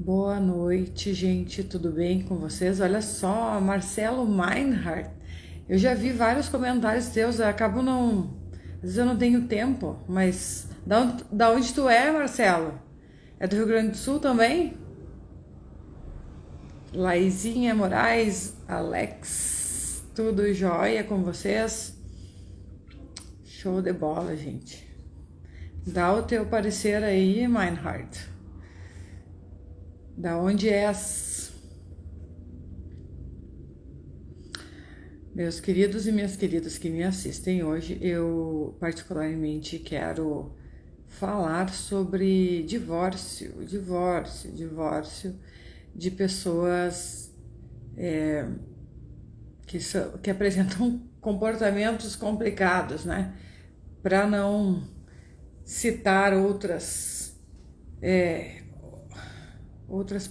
Boa noite, gente. Tudo bem com vocês? Olha só, Marcelo Meinhardt. Eu já vi vários comentários teus, eu acabo não. Às vezes eu não tenho tempo, mas da onde tu é, Marcelo? É do Rio Grande do Sul também? Laizinha Moraes, Alex, tudo jóia com vocês? Show de bola, gente. Dá o teu parecer aí, Meinhardt. Da onde és? Meus queridos e minhas queridas que me assistem hoje, eu particularmente quero falar sobre divórcio de pessoas que apresentam comportamentos complicados, né? Para não citar outras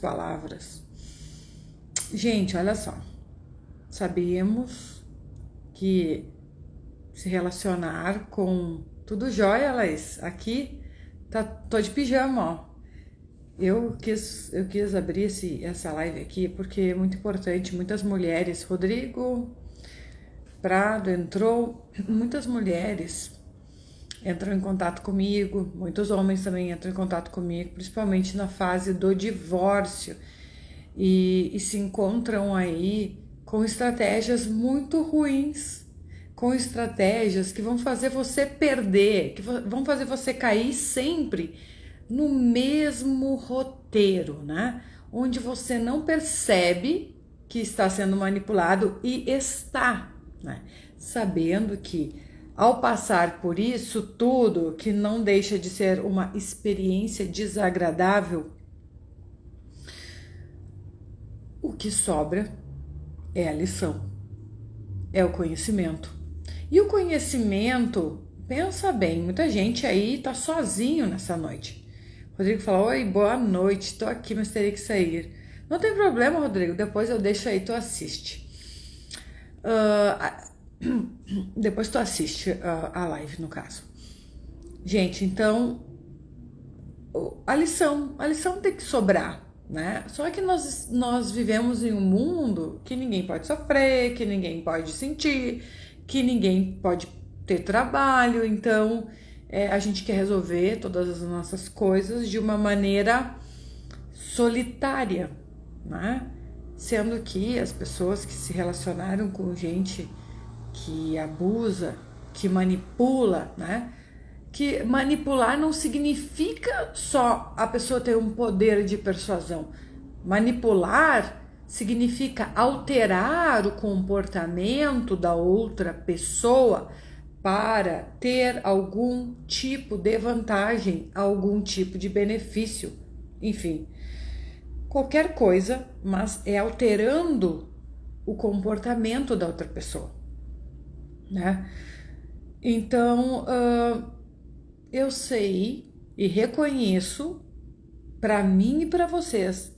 palavras. Gente, olha só, sabemos que se relacionar com tudo jóia, Laís. Aqui tô de pijama, ó. Eu quis abrir essa live aqui porque é muito importante. Muitas mulheres, Rodrigo Prado entrou, muitas mulheres entram em contato comigo, muitos homens também entram em contato comigo, principalmente na fase do divórcio, e se encontram aí com estratégias muito ruins, com estratégias que vão fazer você perder, que vão fazer você cair sempre no mesmo roteiro, né? Onde você não percebe que está sendo manipulado e está, né? Sabendo que ao passar por isso tudo, que não deixa de ser uma experiência desagradável, o que sobra é a lição, é o conhecimento. E o conhecimento, pensa bem, muita gente aí tá sozinho nessa noite. Rodrigo falou: oi, boa noite, tô aqui, mas terei que sair. Não tem problema, Rodrigo, depois eu deixo aí, tu assiste. Depois tu assiste a live, no caso. Gente, então, a lição tem que sobrar, né? Só que nós vivemos em um mundo que ninguém pode sofrer, que ninguém pode sentir, que ninguém pode ter trabalho, então a gente quer resolver todas as nossas coisas de uma maneira solitária, né? Sendo que as pessoas que se relacionaram com gente que abusa, que manipula, né? Que manipular não significa só a pessoa ter um poder de persuasão. Manipular significa alterar o comportamento da outra pessoa para ter algum tipo de vantagem, algum tipo de benefício, enfim, qualquer coisa, mas é alterando o comportamento da outra pessoa, né? Então, eu sei e reconheço para mim e para vocês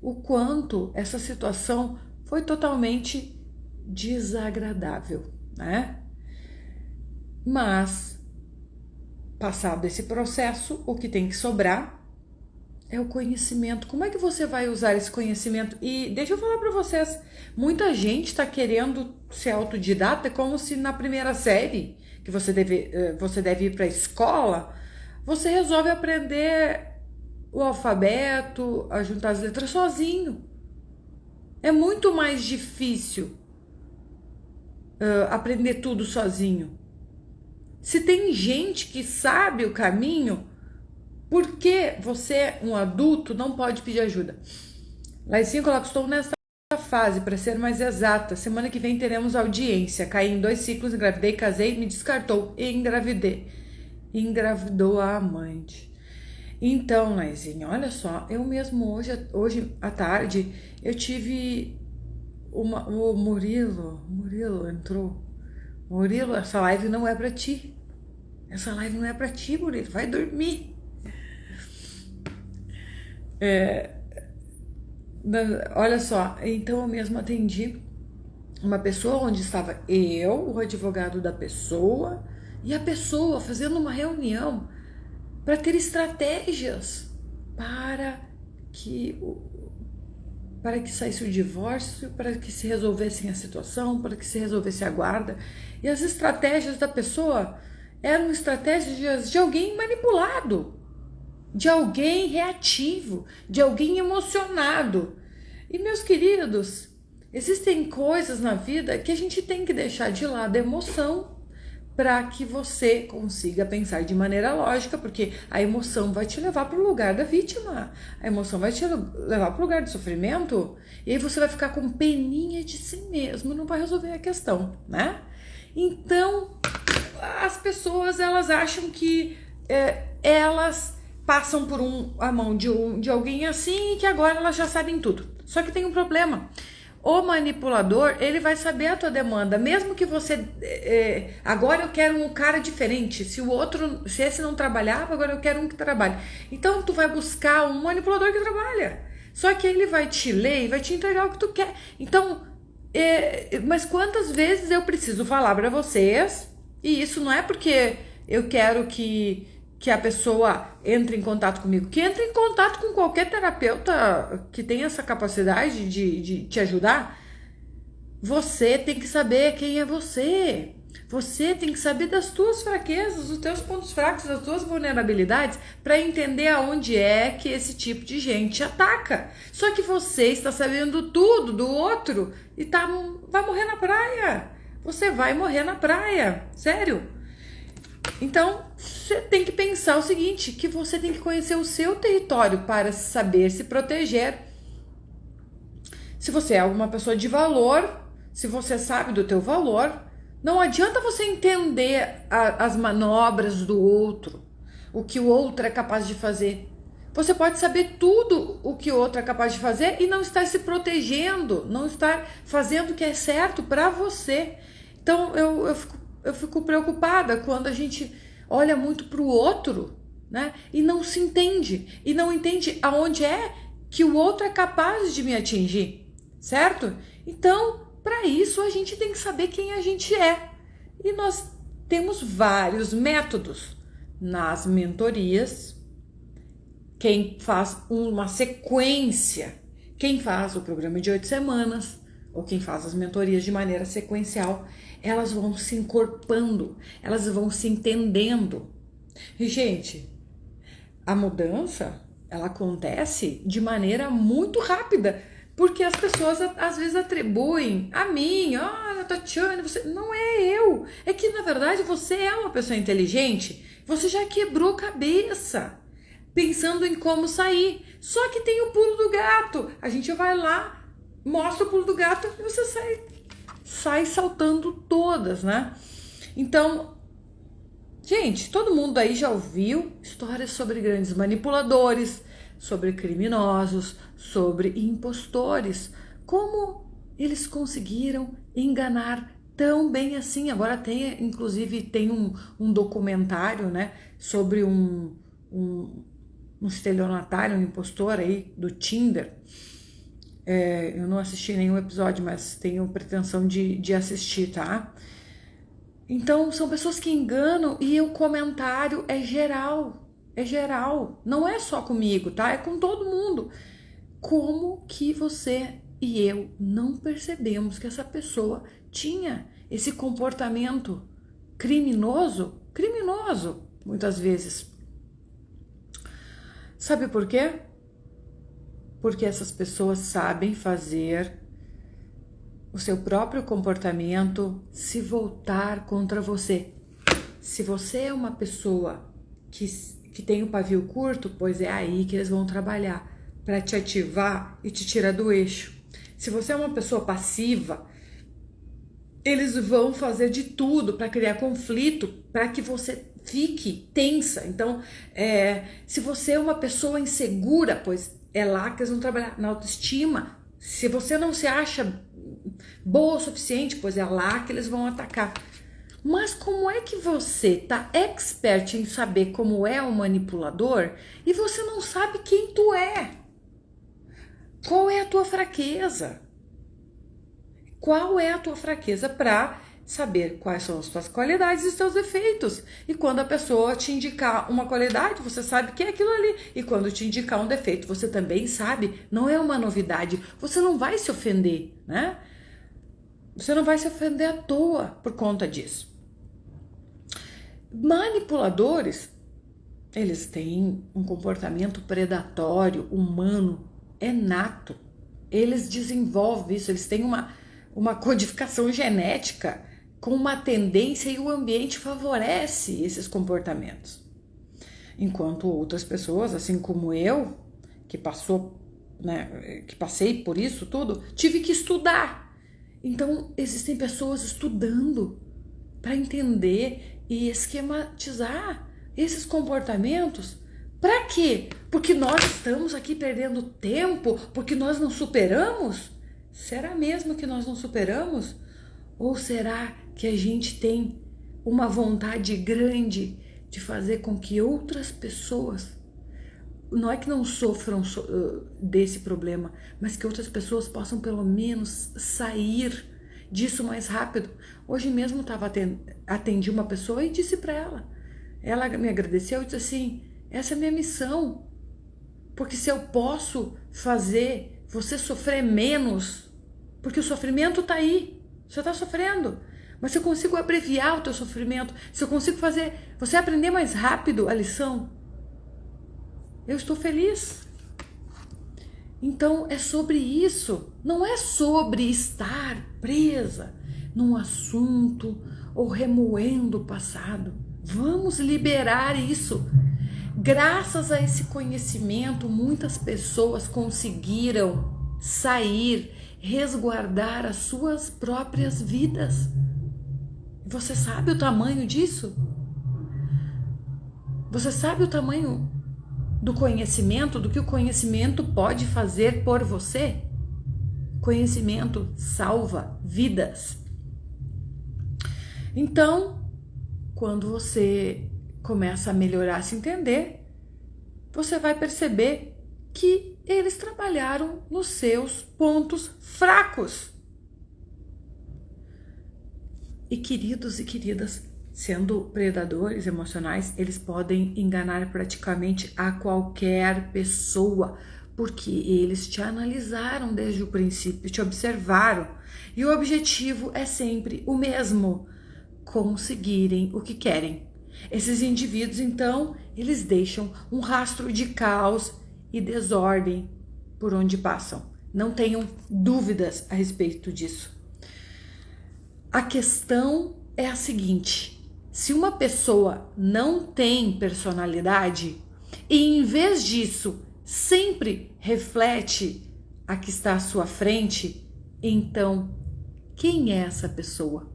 o quanto essa situação foi totalmente desagradável, né? Mas, passado esse processo, o que tem que sobrar é o conhecimento. Como é que você vai usar esse conhecimento? E deixa eu falar para vocês, muita gente está querendo ser autodidata como se na primeira série que você deve ir para a escola, você resolve aprender o alfabeto, a juntar as letras sozinho. É muito mais difícil aprender tudo sozinho. Se tem gente que sabe o caminho, por que você, um adulto, não pode pedir ajuda? Laicinho coloca: estou nessa fase, para ser mais exata. Semana que vem teremos audiência. Caí em 2 ciclos, engravidei, casei, me descartou e engravidei. Engravidou a amante. Então, Laizinha, olha só, eu mesmo hoje à tarde, eu tive o Murilo entrou. Murilo, essa live não é pra ti. Essa live não é pra ti, Murilo, vai dormir. Olha só, então eu mesmo atendi uma pessoa onde estava eu, o advogado da pessoa, e a pessoa fazendo uma reunião para ter estratégias para para que saísse o divórcio, para que se resolvessem a situação, para que se resolvesse a guarda. E as estratégias da pessoa eram estratégias de alguém manipulado, de alguém reativo, de alguém emocionado. E, meus queridos, existem coisas na vida que a gente tem que deixar de lado a emoção para que você consiga pensar de maneira lógica, porque a emoção vai te levar para o lugar da vítima, a emoção vai te levar para o lugar do sofrimento, e aí você vai ficar com peninha de si mesmo, não vai resolver a questão, né? Então, as pessoas, elas acham que elas passam por a mão de alguém assim, que agora elas já sabem tudo. Só que tem um problema. O manipulador, ele vai saber a tua demanda, mesmo que você, agora eu quero um cara diferente, se esse não trabalhava, agora eu quero um que trabalhe. Então tu vai buscar um manipulador que trabalha, só que ele vai te ler e vai te entregar o que tu quer. Então, mas quantas vezes eu preciso falar para vocês, e isso não é porque eu quero que a pessoa entre em contato comigo, que entre em contato com qualquer terapeuta que tenha essa capacidade de te ajudar. Você tem que saber quem é você. Você tem que saber das tuas fraquezas, dos teus pontos fracos, das tuas vulnerabilidades, para entender aonde é que esse tipo de gente ataca. Só que você está sabendo tudo do outro e vai morrer na praia. Você vai morrer na praia, sério. Então, você tem que pensar o seguinte, que você tem que conhecer o seu território para saber se proteger. Se você é uma pessoa de valor, se você sabe do teu valor, não adianta você entender as manobras do outro, o que o outro é capaz de fazer. Você pode saber tudo o que o outro é capaz de fazer e não estar se protegendo, não estar fazendo o que é certo para você. Então, eu fico preocupada quando a gente olha muito para o outro, né? E não se entende. E não entende aonde é que o outro é capaz de me atingir, certo? Então, para isso, a gente tem que saber quem a gente é. E nós temos vários métodos nas mentorias. Quem faz uma sequência, quem faz o programa de 8 semanas, ou quem faz as mentorias de maneira sequencial, elas vão se encorpando, elas vão se entendendo. E, gente, a mudança, ela acontece de maneira muito rápida, porque as pessoas às vezes atribuem a mim, olha, Tatiane, você não é eu. É que, na verdade, você é uma pessoa inteligente, você já quebrou cabeça pensando em como sair. Só que tem o pulo do gato. A gente vai lá, mostra o pulo do gato e você sai saltando todas, né? Então, gente, todo mundo aí já ouviu histórias sobre grandes manipuladores, sobre criminosos, sobre impostores. Como eles conseguiram enganar tão bem assim? Agora inclusive tem um documentário, né, sobre um estelionatário, um impostor aí do Tinder. Eu não assisti nenhum episódio, mas tenho pretensão de assistir, tá? Então, são pessoas que enganam e o comentário é geral, não é só comigo, tá? É com todo mundo. Como que você e eu não percebemos que essa pessoa tinha esse comportamento criminoso, muitas vezes. Sabe por quê? Porque essas pessoas sabem fazer o seu próprio comportamento se voltar contra você. Se você é uma pessoa que tem o pavio curto, pois é aí que eles vão trabalhar para te ativar e te tirar do eixo. Se você é uma pessoa passiva, eles vão fazer de tudo para criar conflito, para que você fique tensa. Então, se você é uma pessoa insegura, pois é lá que eles vão trabalhar na autoestima. Se você não se acha boa o suficiente, pois é lá que eles vão atacar. Mas como é que você tá expert em saber como é o manipulador e você não sabe quem tu é? Qual é a tua fraqueza? Qual é a tua fraqueza para saber quais são as suas qualidades e seus defeitos. E quando a pessoa te indicar uma qualidade, você sabe que é aquilo ali. E quando te indicar um defeito, você também sabe, não é uma novidade. Você não vai se ofender, né? Você não vai se ofender à toa por conta disso. Manipuladores, eles têm um comportamento predatório, humano, nato. Eles desenvolvem isso, eles têm uma codificação genética com uma tendência e o ambiente favorece esses comportamentos. Enquanto outras pessoas, assim como eu, que passei por isso tudo, tive que estudar. Então, existem pessoas estudando para entender e esquematizar esses comportamentos. Para quê? Porque nós estamos aqui perdendo tempo? Porque nós não superamos? Será mesmo que nós não superamos? Ou será que a gente tem uma vontade grande de fazer com que outras pessoas, não é que não sofram desse problema, mas que outras pessoas possam pelo menos sair disso mais rápido? Hoje mesmo atendi uma pessoa e disse para ela me agradeceu e disse assim, essa é a minha missão, porque se eu posso fazer você sofrer menos, porque o sofrimento tá aí, você está sofrendo, mas se eu consigo abreviar o teu sofrimento, se eu consigo fazer você aprender mais rápido a lição, eu estou feliz. Então é sobre isso, não é sobre estar presa num assunto ou remoendo o passado. Vamos liberar isso. Graças a esse conhecimento, muitas pessoas conseguiram sair, resguardar as suas próprias vidas. Você sabe o tamanho disso? Você sabe o tamanho do conhecimento, do que o conhecimento pode fazer por você? Conhecimento salva vidas. Então, quando você começa a melhorar, a se entender, você vai perceber que eles trabalharam nos seus pontos fracos. E queridos e queridas, sendo predadores emocionais, eles podem enganar praticamente a qualquer pessoa, porque eles te analisaram desde o princípio, te observaram, e o objetivo é sempre o mesmo: conseguirem o que querem. Esses indivíduos, então, eles deixam um rastro de caos e desordem por onde passam. Não tenham dúvidas a respeito disso. A questão é a seguinte: se uma pessoa não tem personalidade e em vez disso sempre reflete a que está à sua frente, então quem é essa pessoa?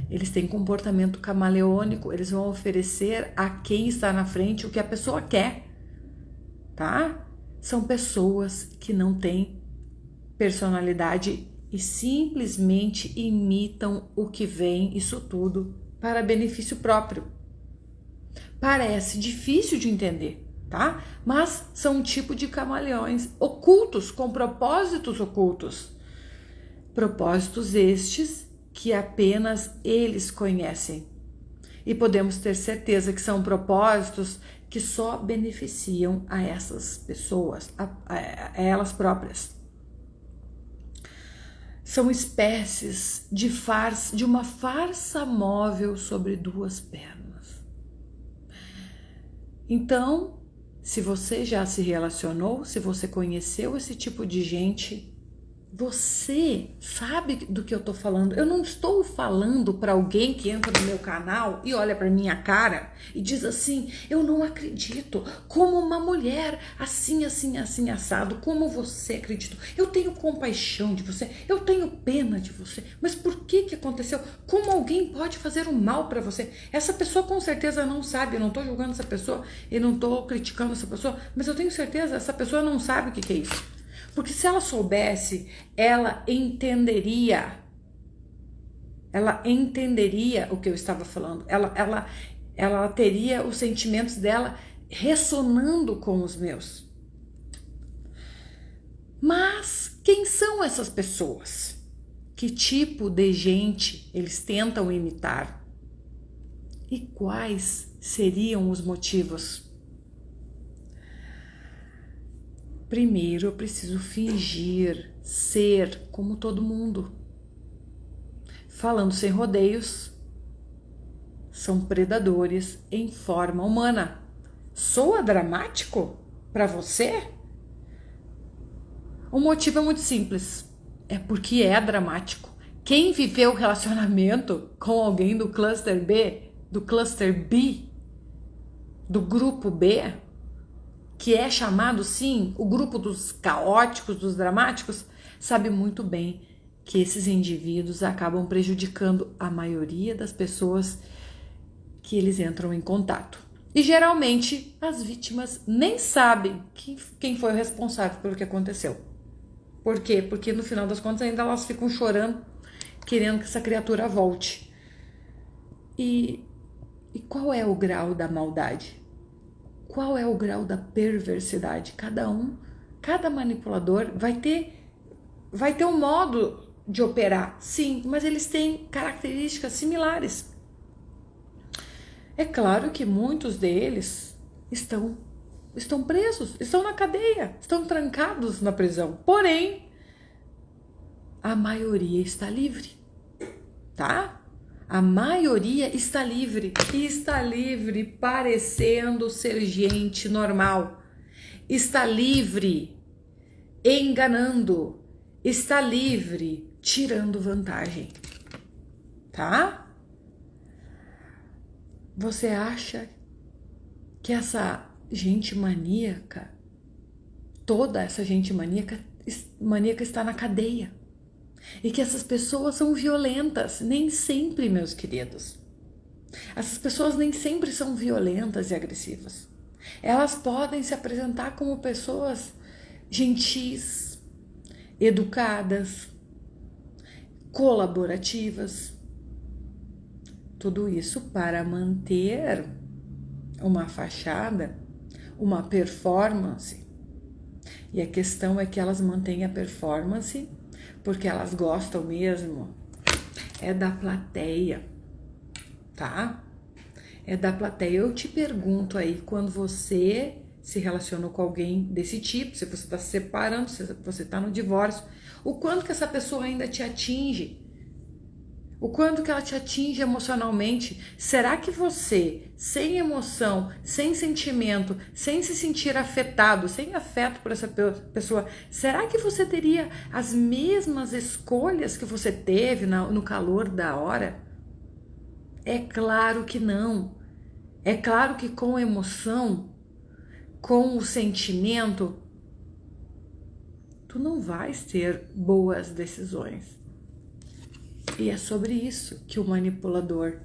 Eles têm comportamento camaleônico, eles vão oferecer a quem está na frente o que a pessoa quer, tá? São pessoas que não têm personalidade e simplesmente imitam o que vem, isso tudo, para benefício próprio. Parece difícil de entender, tá? Mas são um tipo de camaleões ocultos, com propósitos ocultos. Propósitos estes que apenas eles conhecem. E podemos ter certeza que são propósitos que só beneficiam a essas pessoas, a elas próprias. São espécies de uma farsa móvel sobre duas pernas. Então, se você já se relacionou, se você conheceu esse tipo de gente, você sabe do que eu tô falando. Eu não estou falando para alguém que entra no meu canal e olha para minha cara e diz assim: eu não acredito, como uma mulher assim, assim, assim, assado, como você acredita. Eu tenho compaixão de você, eu tenho pena de você, mas por que aconteceu? Como alguém pode fazer um mal para você? Essa pessoa com certeza não sabe, eu não tô julgando essa pessoa e não tô criticando essa pessoa, mas eu tenho certeza, essa pessoa não sabe o que é isso. Porque se ela soubesse, ela entenderia o que eu estava falando. Ela teria os sentimentos dela ressonando com os meus. Mas quem são essas pessoas? Que tipo de gente eles tentam imitar? E quais seriam os motivos? Primeiro, eu preciso fingir ser como todo mundo. Falando sem rodeios, são predadores em forma humana. Soa dramático para você? O motivo é muito simples. É porque é dramático. Quem viveu o relacionamento com alguém do cluster B, do cluster B, do grupo B, que é chamado, sim, o grupo dos caóticos, dos dramáticos, sabe muito bem que esses indivíduos acabam prejudicando a maioria das pessoas que eles entram em contato. E geralmente as vítimas nem sabem quem foi o responsável pelo que aconteceu. Por quê? Porque no final das contas ainda elas ficam chorando, querendo que essa criatura volte. E qual é o grau da maldade? Qual é o grau da perversidade? Cada manipulador vai ter um modo de operar, sim, mas eles têm características similares. É claro que muitos deles estão presos, estão na cadeia, estão trancados na prisão. Porém, a maioria está livre, tá? A maioria está livre e está livre parecendo ser gente normal. Está livre enganando, está livre tirando vantagem, tá? Você acha que essa gente maníaca, toda essa gente maníaca está na cadeia? E que essas pessoas são violentas? Nem sempre, meus queridos. Essas pessoas nem sempre são violentas e agressivas. Elas podem se apresentar como pessoas gentis, educadas, colaborativas. Tudo isso para manter uma fachada, uma performance. E a questão é que elas mantêm a performance porque elas gostam mesmo da plateia, tá? É da plateia. Eu te pergunto aí, quando você se relacionou com alguém desse tipo, se você está se separando, se você está no divórcio, o quanto que essa pessoa ainda te atinge? O quanto que ela te atinge emocionalmente? Será que você, sem emoção, sem sentimento, sem se sentir afetado, sem afeto por essa pessoa, será que você teria as mesmas escolhas que você teve no calor da hora? É claro que não. É claro que com emoção, com o sentimento, tu não vais ter boas decisões. E é sobre isso que o manipulador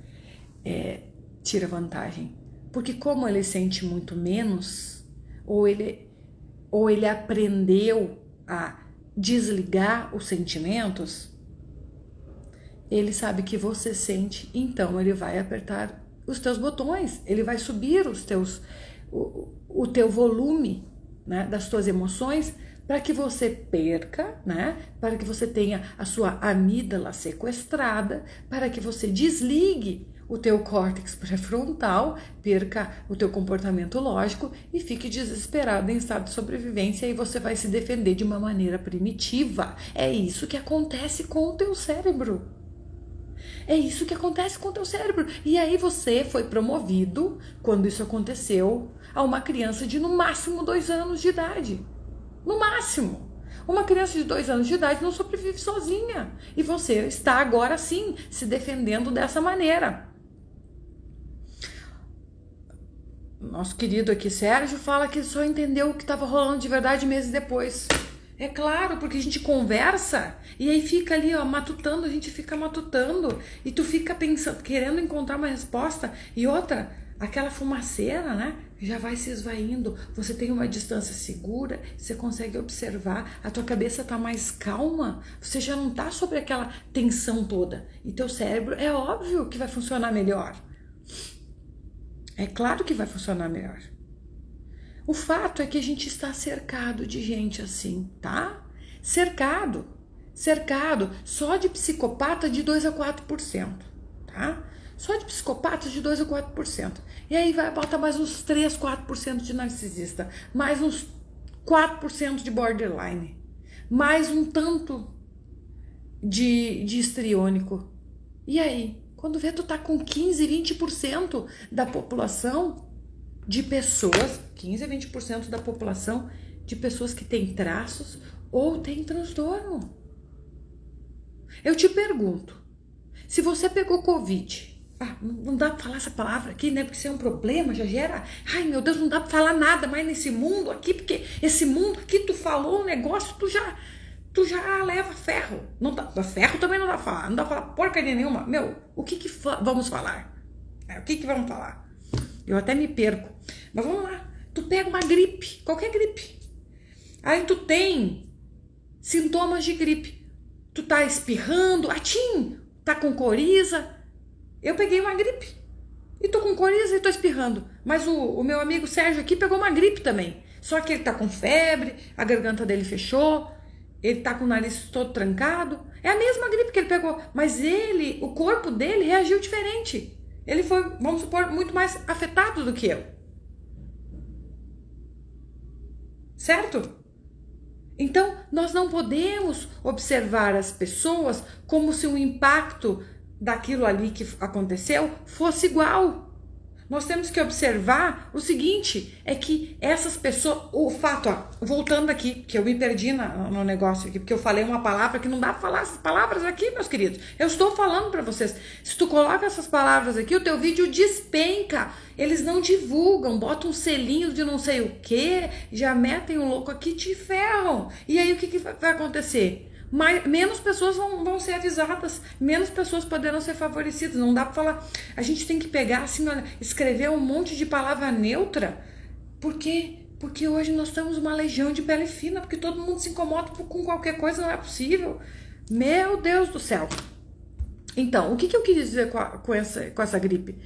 tira vantagem. Porque como ele sente muito menos, ou ele aprendeu a desligar os sentimentos, ele sabe que você sente, então ele vai apertar os teus botões, ele vai subir o teu volume, né, das tuas emoções, para que você perca, né? Para que você tenha a sua amígdala sequestrada, para que você desligue o teu córtex pré-frontal, perca o teu comportamento lógico e fique desesperado em estado de sobrevivência e você vai se defender de uma maneira primitiva. É isso que acontece com o teu cérebro. É isso que acontece com o teu cérebro. E aí você foi promovido, quando isso aconteceu, a uma criança de no máximo 2 anos de idade. No máximo. Uma criança de 2 anos de idade não sobrevive sozinha. E você está agora sim se defendendo dessa maneira. Nosso querido aqui, Sérgio, fala que só entendeu o que estava rolando de verdade meses depois. É claro, porque a gente conversa e aí fica ali, ó, matutando, a gente fica matutando e tu fica pensando, querendo encontrar uma resposta e outra, aquela fumaceira, né, já vai se esvaindo, você tem uma distância segura, você consegue observar, a tua cabeça tá mais calma, você já não tá sobre aquela tensão toda e teu cérebro é óbvio que vai funcionar melhor. É claro que vai funcionar melhor. O fato é que a gente está cercado de gente assim, tá? Cercado cercado só de psicopata de 2 a 4%, tá? Só de psicopatas de 2 a 4%. E aí vai botar mais uns 3, 4% de narcisista, mais uns 4% de borderline, mais um tanto de histriônico. E aí, quando vê, tu tá com 15, 20% da população de pessoas, 15 a 20% da população de pessoas que têm traços ou têm transtorno. Eu te pergunto, se você pegou Covid, não dá pra falar essa palavra aqui, né? Porque isso é um problema, já gera. Ai, meu Deus, não dá pra falar nada mais nesse mundo aqui, porque esse mundo aqui tu falou um negócio, tu já leva ferro. Não dá, ferro também não dá pra falar, não dá pra falar porcaria nenhuma. Meu, o que vamos falar? O que vamos falar? Eu até me perco. Mas vamos lá, tu pega uma gripe, qualquer gripe. Aí tu tem sintomas de gripe. Tu tá espirrando, tá com coriza. Eu peguei uma gripe e tô com coriza e tô espirrando. Mas o meu amigo Sérgio aqui pegou uma gripe também. Só que ele tá com febre, a garganta dele fechou, ele tá com o nariz todo trancado. É a mesma gripe que ele pegou, mas o corpo dele reagiu diferente. Ele foi, vamos supor, muito mais afetado do que eu. Certo? Então, nós não podemos observar as pessoas como se o impacto daquilo ali que aconteceu fosse igual. Nós temos que observar o seguinte, é que essas pessoas, o fato, voltando aqui, que eu me perdi no negócio aqui, porque eu falei uma palavra que não dá pra falar essas palavras aqui, meus queridos. Eu estou falando pra vocês, se tu coloca essas palavras aqui, o teu vídeo despenca. Eles não divulgam, botam um selinho de não sei o que, já metem um louco aqui e te ferram. E aí o que vai acontecer? Menos pessoas vão ser avisadas, menos pessoas poderão ser favorecidas. Não dá pra falar. A gente tem que pegar assim, olha, escrever um monte de palavra neutra. Por quê? Porque hoje nós temos uma legião de pele fina, porque todo mundo se incomoda com qualquer coisa, não é possível. Meu Deus do céu. Então, o que eu quis dizer com essa gripe?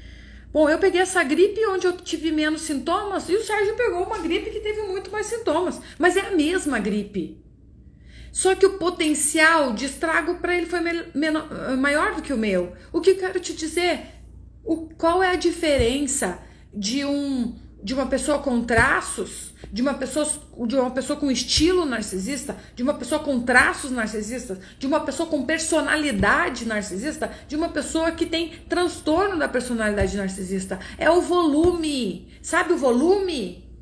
Bom, eu peguei essa gripe onde eu tive menos sintomas e o Sérgio pegou uma gripe que teve muito mais sintomas. Mas é a mesma gripe. Só que o potencial de estrago para ele foi maior do que o meu. O que eu quero te dizer? Qual é a diferença de uma pessoa com traços, de uma pessoa com estilo narcisista, de uma pessoa com traços narcisistas, de uma pessoa com personalidade narcisista, de uma pessoa que tem transtorno da personalidade narcisista? É o volume. Sabe o volume?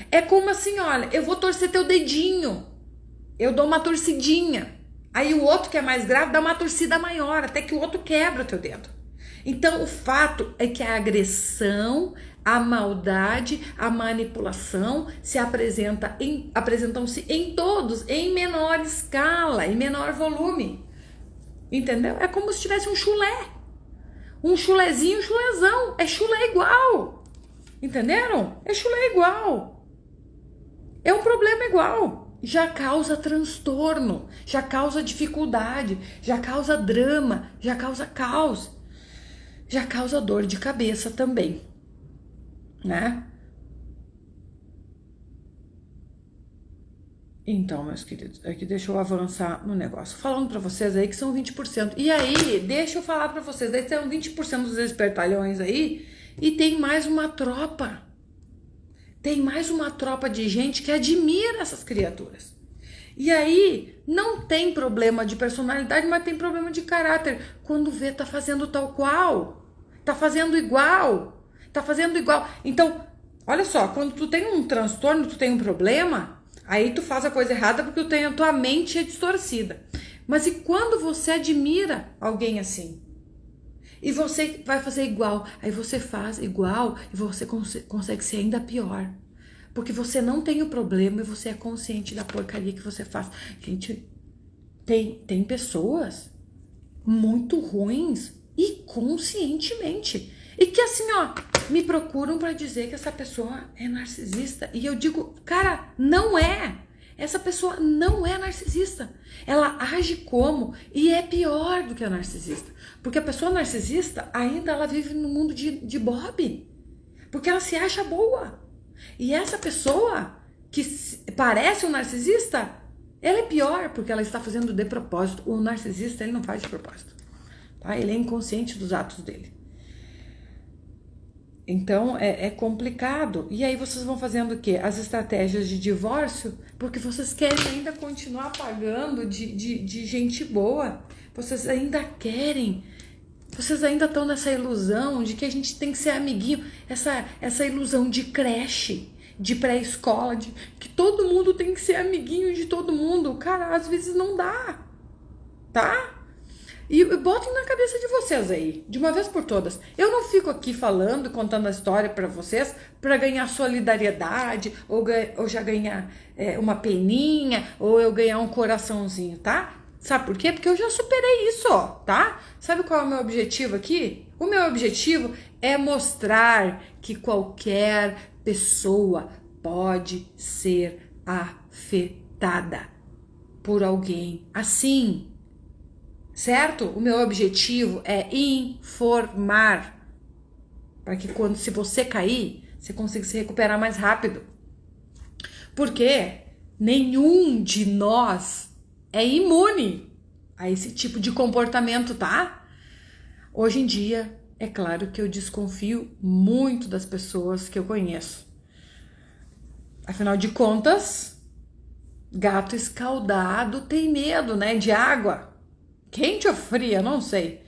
É como assim, olha, eu vou torcer teu dedinho. Eu dou uma torcidinha. Aí o outro que é mais grave dá uma torcida maior, até que o outro quebra o teu dedo. Então o fato é que a agressão, a maldade, a manipulação apresentam-se em todos, em menor escala, em menor volume. Entendeu? É como se tivesse um chulé. Um chulezinho, um chulezão. É chulé igual. Entenderam? É chulé igual. É um problema igual. Já causa transtorno, já causa dificuldade, já causa drama, já causa caos, já causa dor de cabeça também, né? Então, meus queridos, aqui deixa eu avançar no negócio. Falando pra vocês aí que são 20%. E aí, deixa eu falar pra vocês, daí tem 20% dos espertalhões aí e tem mais uma tropa. Tem mais uma tropa de gente que admira essas criaturas. E aí, não tem problema de personalidade, mas tem problema de caráter. Quando vê, tá fazendo tal qual. Tá fazendo igual. Tá fazendo igual. Então, olha só, quando tu tem um transtorno, tu tem um problema, aí tu faz a coisa errada porque a tua mente é distorcida. Mas e quando você admira alguém assim? E você vai fazer igual, aí você faz igual e você consegue ser ainda pior. Porque você não tem o problema e você é consciente da porcaria que você faz. Gente, tem pessoas muito ruins e conscientemente. E que assim, ó, me procuram pra dizer que essa pessoa é narcisista. E eu digo, cara, não é. Essa pessoa não é narcisista. Ela age como e é pior do que a narcisista. Porque a pessoa narcisista ainda ela vive no mundo de Bob. Porque ela se acha boa. E essa pessoa que parece um narcisista, Ela é pior porque ela está fazendo de propósito. O narcisista, ele não faz de propósito, tá? Ele é inconsciente dos atos dele. Então, é complicado. E aí vocês vão fazendo o quê? As estratégias de divórcio, porque vocês querem ainda continuar pagando de gente boa. Vocês ainda querem. Vocês ainda estão nessa ilusão de que a gente tem que ser amiguinho. Essa ilusão de creche, de pré-escola, de que todo mundo tem que ser amiguinho de todo mundo. Cara, às vezes não dá, tá? E botem na cabeça de vocês aí, de uma vez por todas. Eu não fico aqui falando, contando a história para vocês para ganhar solidariedade, ou já ganhar uma peninha, ou eu ganhar um coraçãozinho, tá? Sabe por quê? Porque eu já superei isso, ó, tá? Sabe qual é o meu objetivo aqui? O meu objetivo é mostrar que qualquer pessoa pode ser afetada por alguém assim. Certo? O meu objetivo é informar para que se você cair, você consiga se recuperar mais rápido. Porque nenhum de nós é imune a esse tipo de comportamento, tá? Hoje em dia, é claro que eu desconfio muito das pessoas que eu conheço. Afinal de contas, gato escaldado tem medo, né, de água. Quente ou fria, não sei.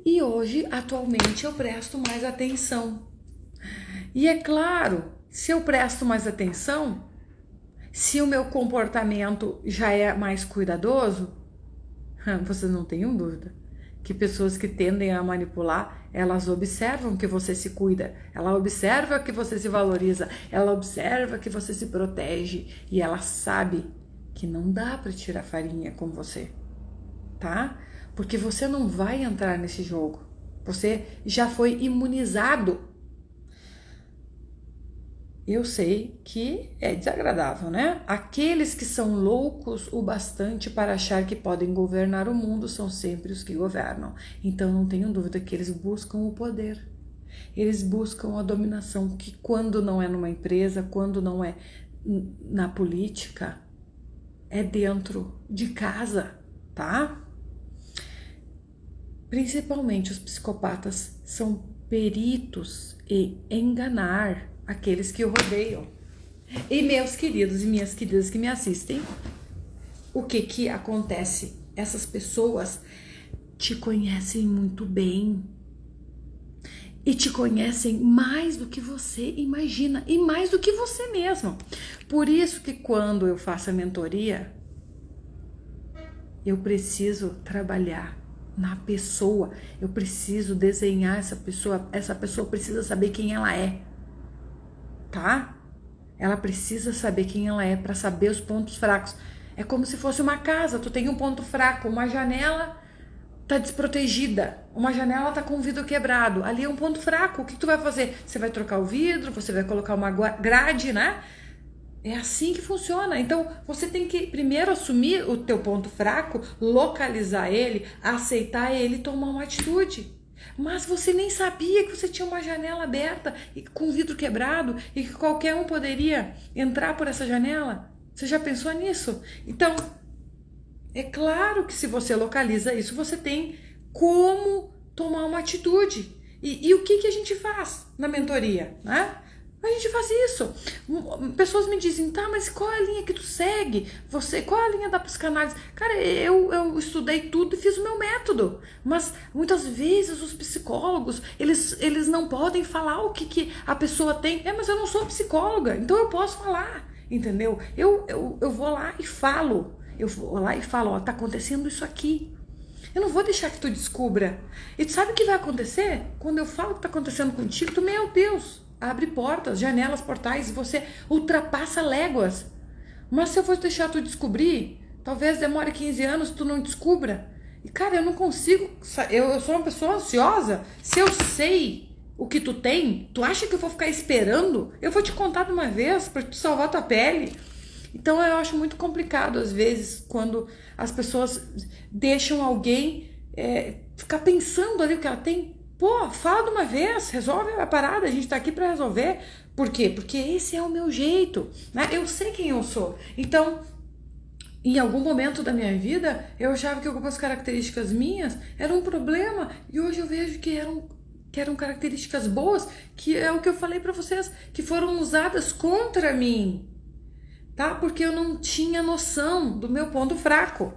E hoje, atualmente, eu presto mais atenção. E é claro, se eu presto mais atenção, se o meu comportamento já é mais cuidadoso, vocês não tenham dúvida que pessoas que tendem a manipular, elas observam que você se cuida, ela observa que você se valoriza, ela observa que você se protege e ela sabe que não dá para tirar farinha com você. Tá? Porque você não vai entrar nesse jogo. Você já foi imunizado. Eu sei que é desagradável, né? Aqueles que são loucos o bastante para achar que podem governar o mundo são sempre os que governam. Então não tenho dúvida que eles buscam o poder. Eles buscam a dominação, que quando não é numa empresa, quando não é na política, é dentro de casa, tá? Principalmente os psicopatas são peritos em enganar aqueles que o rodeiam. E meus queridos e minhas queridas que me assistem, o que acontece? Essas pessoas te conhecem muito bem e te conhecem mais do que você imagina e mais do que você mesmo. Por isso que quando eu faço a mentoria, eu preciso trabalhar na pessoa, eu preciso desenhar essa pessoa precisa saber quem ela é, tá? Ela precisa saber quem ela é para saber os pontos fracos. É como se fosse uma casa, tu tem um ponto fraco, uma janela tá desprotegida, uma janela tá com o vidro quebrado, ali é um ponto fraco, o que tu vai fazer? Você vai trocar o vidro, você vai colocar uma grade, né? É assim que funciona. Então, você tem que primeiro assumir o teu ponto fraco, localizar ele, aceitar ele e tomar uma atitude. Mas você nem sabia que você tinha uma janela aberta e com vidro quebrado e que qualquer um poderia entrar por essa janela. Você já pensou nisso? Então, é claro que se você localiza isso, você tem como tomar uma atitude. E o que a gente faz na mentoria, né? A gente faz isso. Pessoas me dizem, tá, mas qual é a linha que tu segue? Qual é a linha da psicanálise? Cara, eu estudei tudo e fiz o meu método. Mas muitas vezes os psicólogos, eles não podem falar o que a pessoa tem. Mas eu não sou psicóloga, então eu posso falar, entendeu? Eu vou lá e falo. Eu vou lá e falo, ó, tá acontecendo isso aqui. Eu não vou deixar que tu descubra. E tu sabe o que vai acontecer? Quando eu falo o que tá acontecendo contigo, tu, meu Deus, abre portas, janelas, portais, e você ultrapassa léguas. Mas se eu for deixar tu descobrir, talvez demore 15 anos, tu não descubra. E cara, eu não consigo, eu sou uma pessoa ansiosa. Se eu sei o que tu tem, tu acha que eu vou ficar esperando? Eu vou te contar de uma vez pra tu salvar tua pele. Então eu acho muito complicado às vezes quando as pessoas deixam alguém ficar pensando ali o que ela tem. Pô, fala de uma vez, resolve a parada, a gente tá aqui pra resolver. Por quê? Porque esse é o meu jeito, né? Eu sei quem eu sou. Então, Em algum momento da minha vida, eu achava que algumas características minhas eram um problema e hoje eu vejo que eram características boas, que é o que eu falei para vocês, que foram usadas contra mim, tá? Porque eu não tinha noção do meu ponto fraco.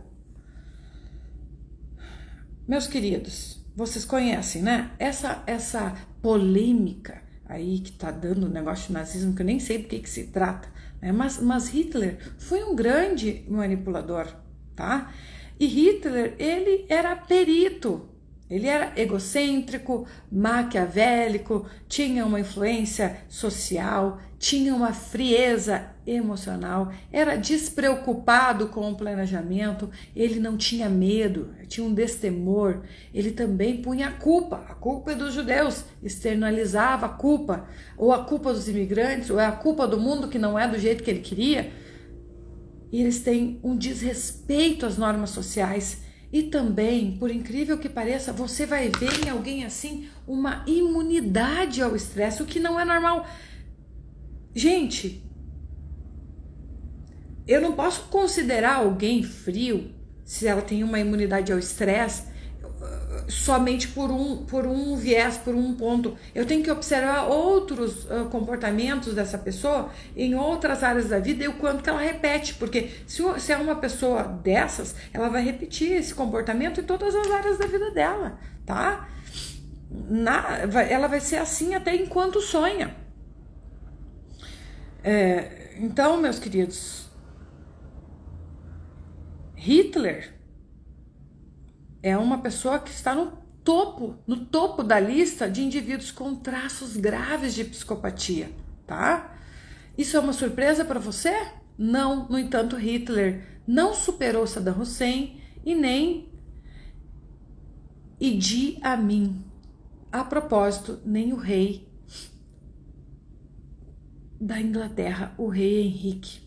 Meus queridos, vocês conhecem, né? Essa polêmica aí que tá dando o negócio de nazismo, que eu nem sei do que se trata, né? Mas Hitler foi um grande manipulador, tá? E Hitler, ele era perito. Ele era egocêntrico, maquiavélico, tinha uma influência social, tinha uma frieza emocional, era despreocupado com o planejamento, ele não tinha medo, tinha um destemor, ele também punha a culpa é dos judeus, externalizava a culpa, ou a culpa dos imigrantes, ou é a culpa do mundo que não é do jeito que ele queria. E eles têm um desrespeito às normas sociais. E também, por incrível que pareça, você vai ver em alguém assim uma imunidade ao estresse, o que não é normal. Gente, eu não posso considerar alguém frio se ela tem uma imunidade ao estresse somente por um viés, por um ponto. Eu tenho que observar outros comportamentos dessa pessoa em outras áreas da vida e o quanto que ela repete, porque se é uma pessoa dessas, ela vai repetir esse comportamento em todas as áreas da vida dela, tá? Ela vai ser assim até enquanto sonha. Então, meus queridos, Hitler é uma pessoa que está no topo da lista de indivíduos com traços graves de psicopatia, tá? Isso é uma surpresa para você? Não. No entanto, Hitler não superou Saddam Hussein e nem Idi Amin. A propósito, nem o rei da Inglaterra, o rei Henrique.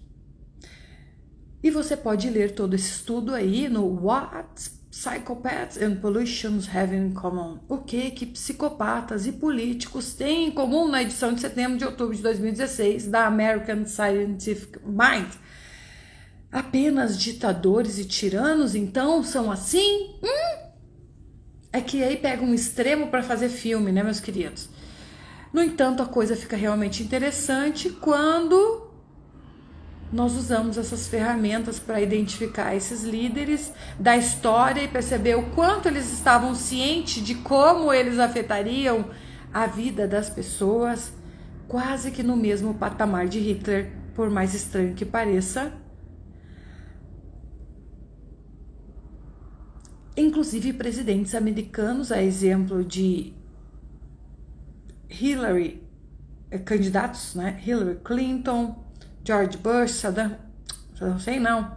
E você pode ler todo esse estudo aí no What Psychopaths and Politicians Have in Common. O que psicopatas e políticos têm em comum, na edição de setembro de outubro de 2016 da American Scientific Mind. Apenas ditadores e tiranos, então, são assim? É que aí pega um extremo para fazer filme, né, meus queridos? No entanto, a coisa fica realmente interessante quando nós usamos essas ferramentas para identificar esses líderes da história e perceber o quanto eles estavam cientes de como eles afetariam a vida das pessoas, quase que no mesmo patamar de Hitler, por mais estranho que pareça. Inclusive presidentes americanos, a exemplo de candidatos, né? Hillary Clinton, George Bush, Saddam Hussein, não,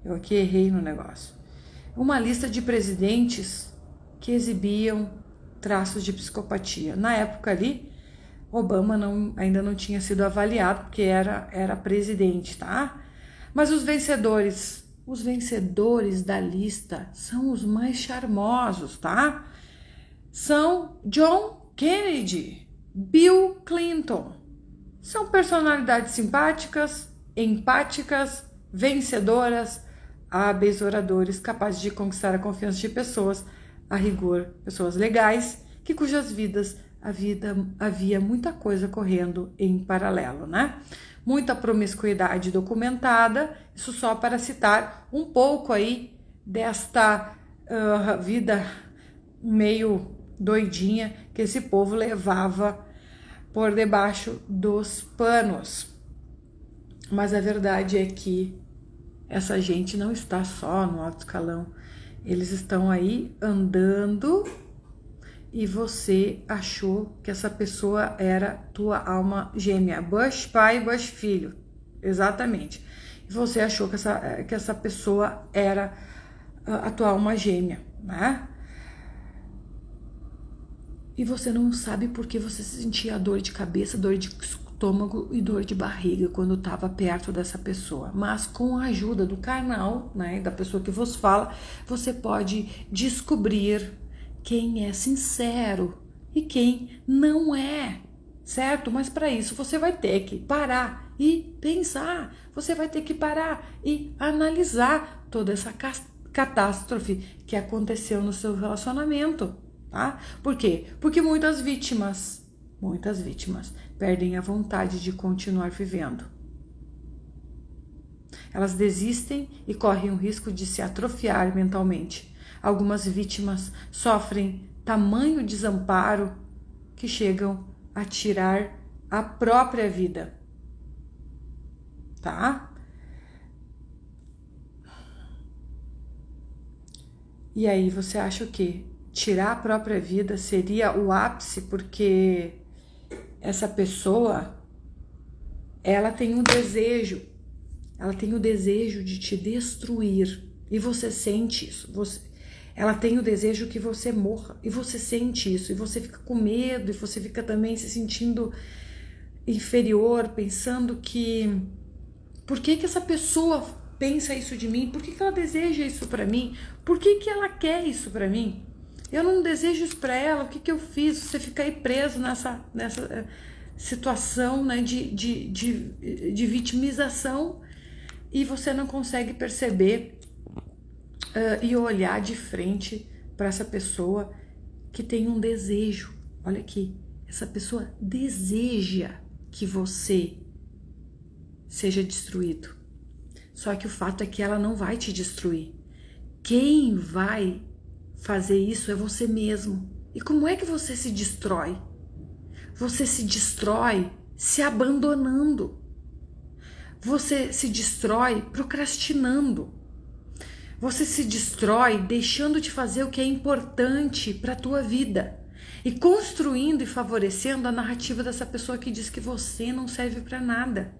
eu aqui errei no negócio. Uma lista de presidentes que exibiam traços de psicopatia. Na época ali, Obama ainda não tinha sido avaliado, porque era presidente, tá? Mas os vencedores da lista são os mais charmosos, tá? São John Kennedy, Bill Clinton. São personalidades simpáticas, empáticas, vencedoras, hábeis oradores, capazes de conquistar a confiança de pessoas, a rigor, pessoas legais, cujas vidas havia muita coisa correndo em paralelo, né? Muita promiscuidade documentada, isso só para citar um pouco aí desta vida meio doidinha que esse povo levava por debaixo dos panos. Mas a verdade é que essa gente não está só no alto escalão, eles estão aí andando e você achou que essa pessoa era tua alma gêmea, Bush pai, Bush filho, exatamente. E você achou que essa pessoa era a tua alma gêmea, né? E você não sabe por que você sentia dor de cabeça, dor de estômago e dor de barriga quando estava perto dessa pessoa. Mas com a ajuda do canal, né, da pessoa que vos fala, você pode descobrir quem é sincero e quem não é. certo? Mas para isso você vai ter que parar e pensar, você vai ter que parar e analisar toda essa catástrofe que aconteceu no seu relacionamento, tá? Por quê? Porque muitas vítimas perdem a vontade de continuar vivendo. Elas desistem e correm o risco de se atrofiar mentalmente. Algumas vítimas sofrem tamanho desamparo que chegam a tirar a própria vida, tá? E aí você acha o quê? Tirar a própria vida seria o ápice, porque essa pessoa, ela tem um desejo, de te destruir, e você sente isso, ela tem o desejo que você morra, e você sente isso, e você fica com medo, e você fica também se sentindo inferior, pensando que por que essa pessoa pensa isso de mim? Por que ela deseja isso pra mim? Por que ela quer isso pra mim? Eu não desejo isso pra ela, o que eu fiz? Você fica aí preso nessa situação, né, de vitimização, e você não consegue perceber e olhar de frente para essa pessoa que tem um desejo. Olha aqui, essa pessoa deseja que você seja destruído. Só que o fato é que ela não vai te destruir. Quem vai fazer isso é você mesmo. E como é que você se destrói? Você se destrói se abandonando. Você se destrói procrastinando. Você se destrói deixando de fazer o que é importante para a tua vida e construindo e favorecendo a narrativa dessa pessoa que diz que você não serve para nada.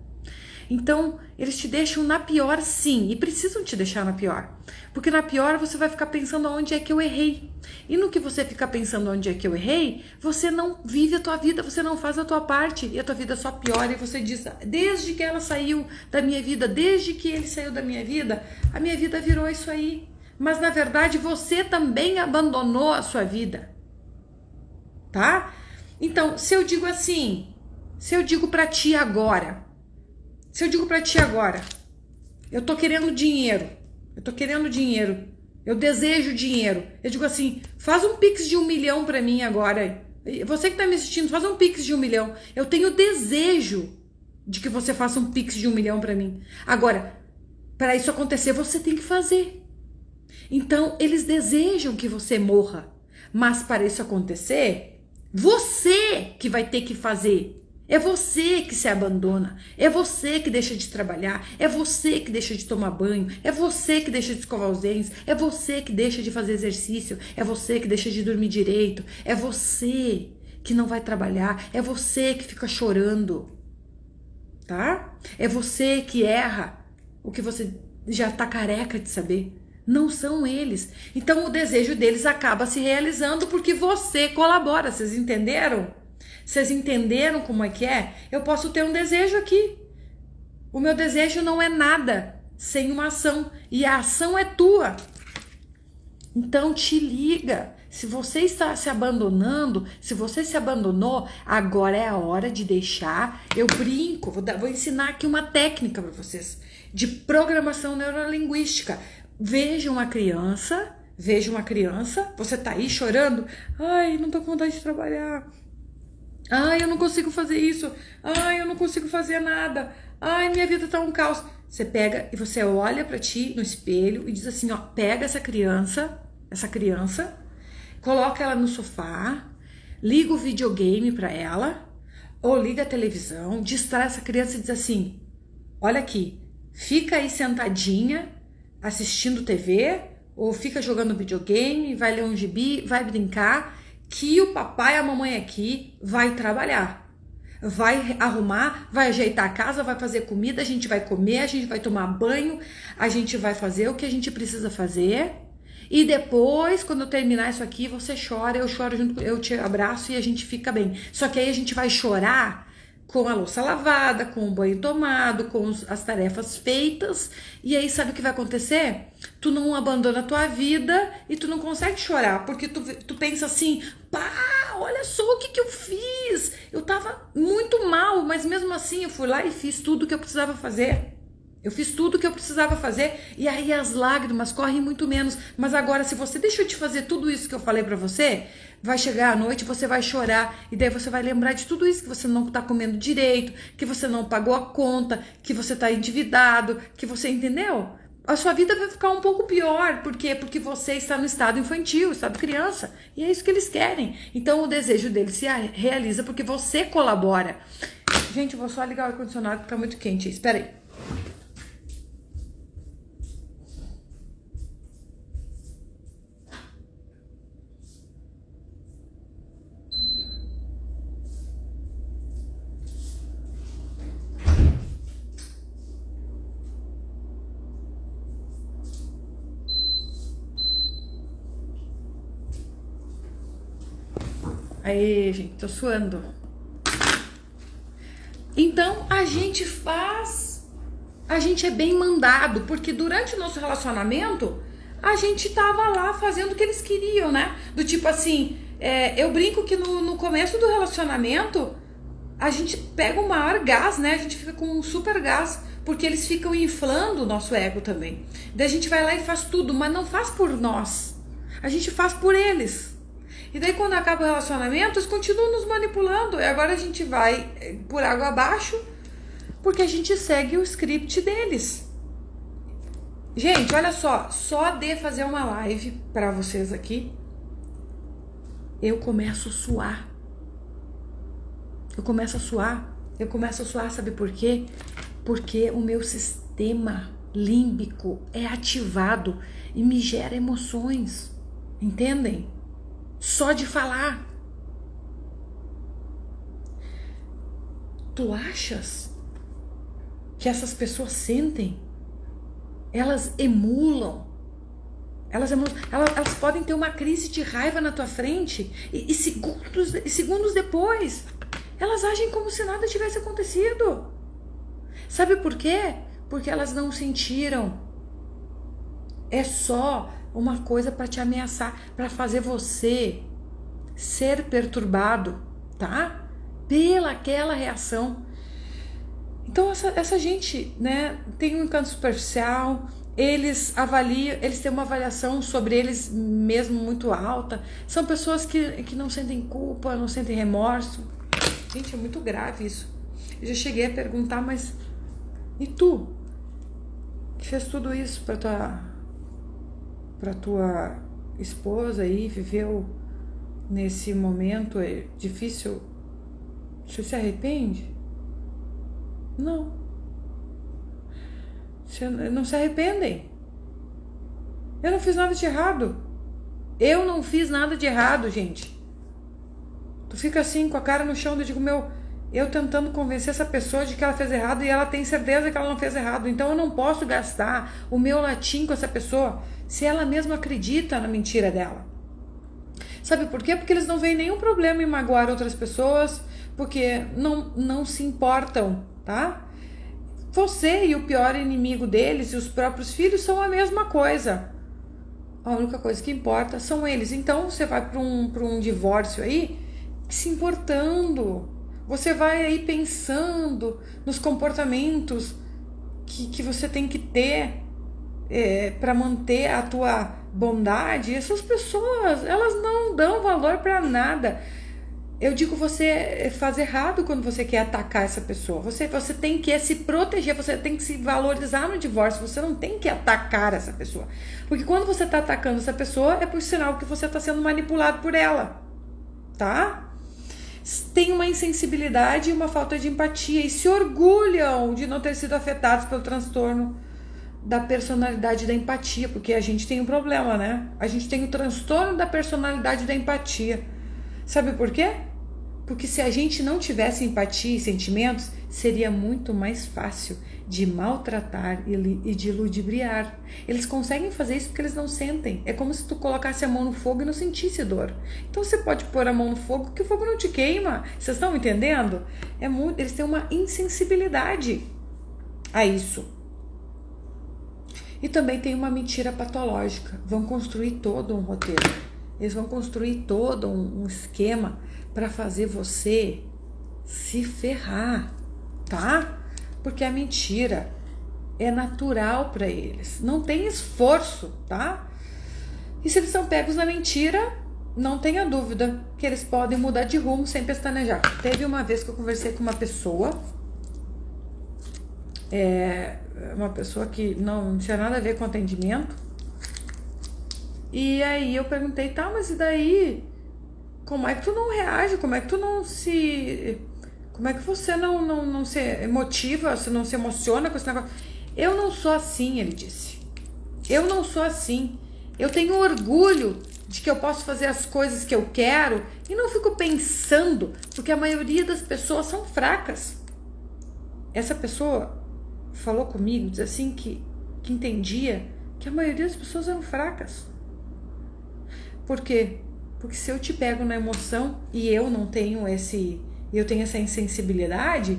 Então, eles te deixam na pior, sim, e precisam te deixar na pior, porque na pior você vai ficar pensando onde é que eu errei. E no que você fica pensando onde é que eu errei, você não vive a tua vida, você não faz a tua parte, e a tua vida só piora, e você diz, desde que ela saiu da minha vida, desde que ele saiu da minha vida, a minha vida virou isso aí. Mas na verdade você também abandonou a sua vida, tá? Então, se eu digo assim, se eu digo pra ti agora, eu tô querendo dinheiro, eu desejo dinheiro, eu digo assim, faz um pix de 1 milhão pra mim agora, você que tá me assistindo, faz um pix de 1 milhão, eu tenho desejo de que você faça um pix de 1 milhão pra mim. Agora, para isso acontecer, você tem que fazer. Então, eles desejam que você morra, mas para isso acontecer, você que vai ter que fazer. É você que se abandona, é você que deixa de trabalhar, é você que deixa de tomar banho, é você que deixa de escovar os dentes, é você que deixa de fazer exercício, é você que deixa de dormir direito, é você que não vai trabalhar, é você que fica chorando, tá? É você que erra o que você já tá careca de saber. Não são eles. Então o desejo deles acaba se realizando porque você colabora, vocês entenderam? Vocês entenderam como é que é? Eu posso ter um desejo aqui. O meu desejo não é nada sem uma ação. E a ação é tua. Então te liga. Se você está se abandonando, se você se abandonou, agora é a hora de deixar. Eu brinco, vou ensinar aqui uma técnica para vocês de programação neurolinguística. Veja uma criança, você tá aí chorando. Ai, não tô com vontade de trabalhar. Ai, eu não consigo fazer isso. Ai, eu não consigo fazer nada. Ai, minha vida tá um caos. Você pega e você olha pra ti no espelho e diz assim, ó, pega essa criança, coloca ela no sofá, liga o videogame pra ela, ou liga a televisão, distrai essa criança e diz assim, olha aqui, fica aí sentadinha, assistindo TV, ou fica jogando videogame, vai ler um gibi, vai brincar, que o papai e a mamãe aqui vai trabalhar, vai arrumar, vai ajeitar a casa, vai fazer comida, a gente vai comer, a gente vai tomar banho, a gente vai fazer o que a gente precisa fazer, e depois, quando eu terminar isso aqui, você chora, eu choro junto, eu te abraço e a gente fica bem. Só que aí a gente vai chorar com a louça lavada, com o banho tomado, com as tarefas feitas, e aí sabe o que vai acontecer? Tu não abandona a tua vida e tu não consegue chorar, porque tu pensa assim, pá, olha só o que eu fiz. Eu tava muito mal, mas mesmo assim eu fui lá e fiz tudo o que eu precisava fazer. Eu fiz tudo o que eu precisava fazer e aí as lágrimas correm muito menos. Mas agora, se você deixou de fazer tudo isso que eu falei pra você, vai chegar à noite, você vai chorar e daí você vai lembrar de tudo isso, que você não tá comendo direito, que você não pagou a conta, que você tá endividado, que você entendeu? A sua vida vai ficar um pouco pior. Por quê? Porque você está no estado infantil, estado criança. E é isso que eles querem. Então o desejo deles se realiza porque você colabora. Gente, eu vou só ligar o ar-condicionado porque tá muito quente. Espera aí. Aí, gente, tô suando. Então, a gente é bem mandado, porque durante o nosso relacionamento, a gente tava lá fazendo o que eles queriam, né? Do tipo assim, eu brinco que no começo do relacionamento, a gente pega o maior gás, né? A gente fica com um super gás, porque eles ficam inflando o nosso ego também. Daí a gente vai lá e faz tudo, mas não faz por nós. A gente faz por eles. E daí quando acaba o relacionamento, eles continuam nos manipulando. E agora a gente vai por água abaixo, porque a gente segue o script deles. Gente, olha só de fazer uma live pra vocês aqui, eu começo a suar. Eu começo a suar, sabe por quê? Porque o meu sistema límbico é ativado e me gera emoções, entendem? Só de falar. Tu achas que essas pessoas sentem? Elas emulam. Elas podem ter uma crise de raiva na tua frente e segundos depois, elas agem como se nada tivesse acontecido. Sabe por quê? Porque elas não sentiram. É só uma coisa para te ameaçar, para fazer você ser perturbado, tá? Pela aquela reação. Então essa gente, né, tem um encanto superficial, eles avaliam, eles têm uma avaliação sobre eles mesmo muito alta. São pessoas que não sentem culpa, não sentem remorso. Gente, é muito grave isso. Eu já cheguei a perguntar, mas e tu? Que fez tudo isso pra tua esposa aí, viveu nesse momento difícil, você se arrepende? Não. Você não se arrependem. Eu não fiz nada de errado. Eu não fiz nada de errado, gente. Tu fica assim com a cara no chão, eu digo, eu tentando convencer essa pessoa de que ela fez errado e ela tem certeza que ela não fez errado. Então eu não posso gastar o meu latim com essa pessoa se ela mesma acredita na mentira dela. Sabe por quê? Porque eles não veem nenhum problema em magoar outras pessoas, porque não se importam, tá? Você e o pior inimigo deles e os próprios filhos são a mesma coisa. A única coisa que importa são eles. Então você vai para um divórcio aí se importando. Você vai aí pensando nos comportamentos que você tem que ter para manter a tua bondade. Essas pessoas, elas não dão valor para nada. Eu digo, você faz errado quando você quer atacar essa pessoa. Você tem que se proteger, você tem que se valorizar no divórcio. Você não tem que atacar essa pessoa. Porque quando você está atacando essa pessoa, é por sinal que você está sendo manipulado por ela. Tá? Tem uma insensibilidade e uma falta de empatia e se orgulham de não ter sido afetados pelo transtorno da personalidade da empatia, porque a gente tem um problema, né? A gente tem o transtorno da personalidade da empatia. Sabe por quê? Porque se a gente não tivesse empatia e sentimentos, seria muito mais fácil de maltratar e de ludibriar. Eles conseguem fazer isso porque eles não sentem. É como se tu colocasse a mão no fogo e não sentisse dor. Então você pode pôr a mão no fogo que o fogo não te queima. Vocês estão entendendo? Eles têm uma insensibilidade a isso. E também tem uma mentira patológica. Vão construir todo um roteiro. Eles vão construir todo um esquema para fazer você se ferrar, tá? Porque a mentira é natural para eles, não tem esforço, tá? E se eles são pegos na mentira, não tenha dúvida que eles podem mudar de rumo sem pestanejar. Teve uma vez que eu conversei com uma pessoa que não tinha nada a ver com atendimento, e aí eu perguntei, tá, mas e daí? Como é que tu não reage? Como é que tu não se... Como é que você não se emotiva, você não se emociona com esse negócio? Eu não sou assim, ele disse. Eu não sou assim. Eu tenho orgulho de que eu posso fazer as coisas que eu quero e não fico pensando, porque a maioria das pessoas são fracas. Essa pessoa falou comigo, diz assim, que entendia que a maioria das pessoas eram fracas. Por quê? Porque se eu te pego na emoção e eu não tenho eu tenho essa insensibilidade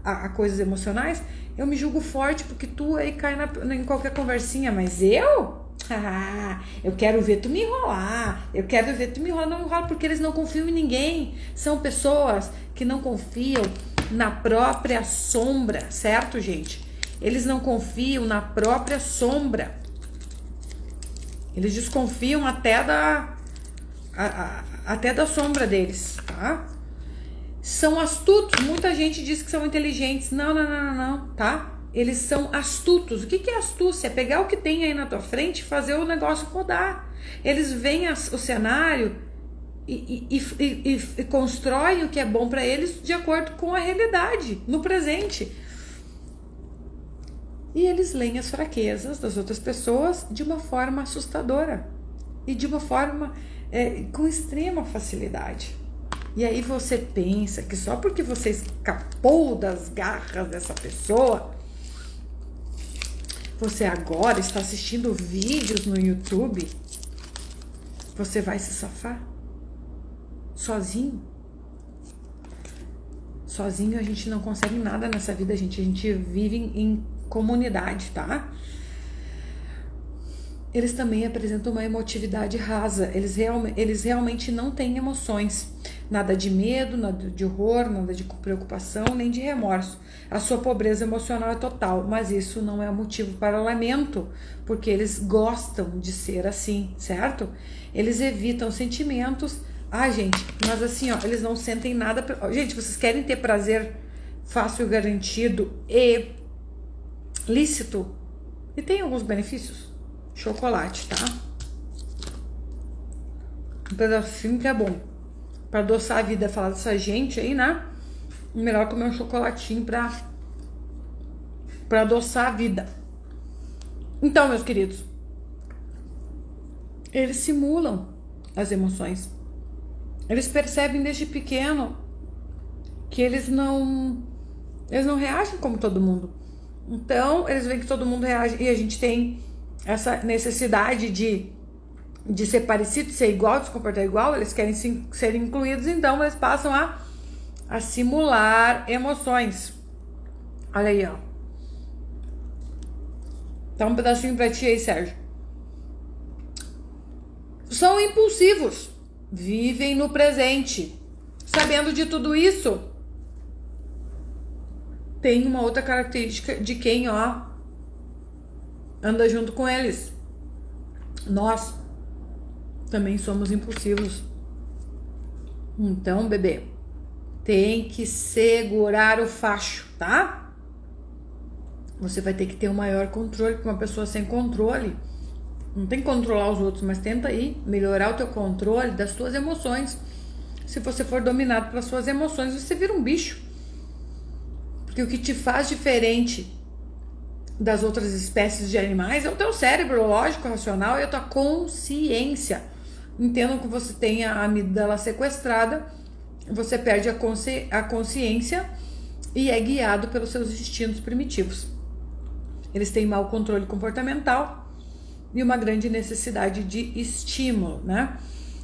a coisas emocionais, eu me julgo forte porque tu aí cai em qualquer conversinha, mas eu quero ver tu me enrolar, eu quero ver tu me enrolar, não enrola porque eles não confiam em ninguém, são pessoas que não confiam na própria sombra, certo, gente? Eles não confiam na própria sombra, eles desconfiam até da sombra deles, tá? São astutos, muita gente diz que são inteligentes, não, tá? Eles são astutos. O que é astúcia? É pegar o que tem aí na tua frente e fazer o negócio rodar. Eles veem o cenário e constroem o que é bom para eles de acordo com a realidade, no presente. E eles leem as fraquezas das outras pessoas de uma forma assustadora e de uma forma com extrema facilidade. E aí você pensa que só porque você escapou das garras dessa pessoa, você agora está assistindo vídeos no YouTube, você vai se safar? Sozinho? Sozinho a gente não consegue nada nessa vida, gente. A gente vive em comunidade, tá? Eles também apresentam uma emotividade rasa. Eles realmente não têm emoções. Nada de medo, nada de horror, nada de preocupação, nem de remorso. A sua pobreza emocional é total, mas isso não é motivo para lamento, porque eles gostam de ser assim, certo? Eles evitam sentimentos. Gente, mas assim, eles não sentem nada. Gente, vocês querem ter prazer fácil, garantido e lícito? E tem alguns benefícios. Chocolate, tá? Um pedacinho que é bom. Pra adoçar a vida, falar dessa gente aí, né? Melhor comer um chocolatinho pra adoçar a vida. Então, meus queridos, eles simulam as emoções. Eles percebem desde pequeno que eles não reagem como todo mundo. Então, eles veem que todo mundo reage e a gente tem essa necessidade de ser parecido, de ser igual, de se comportar igual. Eles querem ser incluídos, então eles passam a simular emoções. Olha aí, ó. Tá um pedacinho pra ti aí, Sérgio. São impulsivos, vivem no presente. Sabendo de tudo isso, tem uma outra característica de quem, anda junto com eles. Nós também somos impulsivos. Então, bebê, tem que segurar o facho, tá? Você vai ter que ter um maior controle, porque uma pessoa sem controle não tem que controlar os outros, mas tenta aí melhorar o teu controle das tuas emoções. Se você for dominado pelas suas emoções, você vira um bicho. Porque o que te faz diferente das outras espécies de animais é o teu cérebro lógico, racional e a tua consciência. Entendam que você tem a amígdala sequestrada, você perde a consciência e é guiado pelos seus instintos primitivos. Eles têm mau controle comportamental e uma grande necessidade de estímulo, né?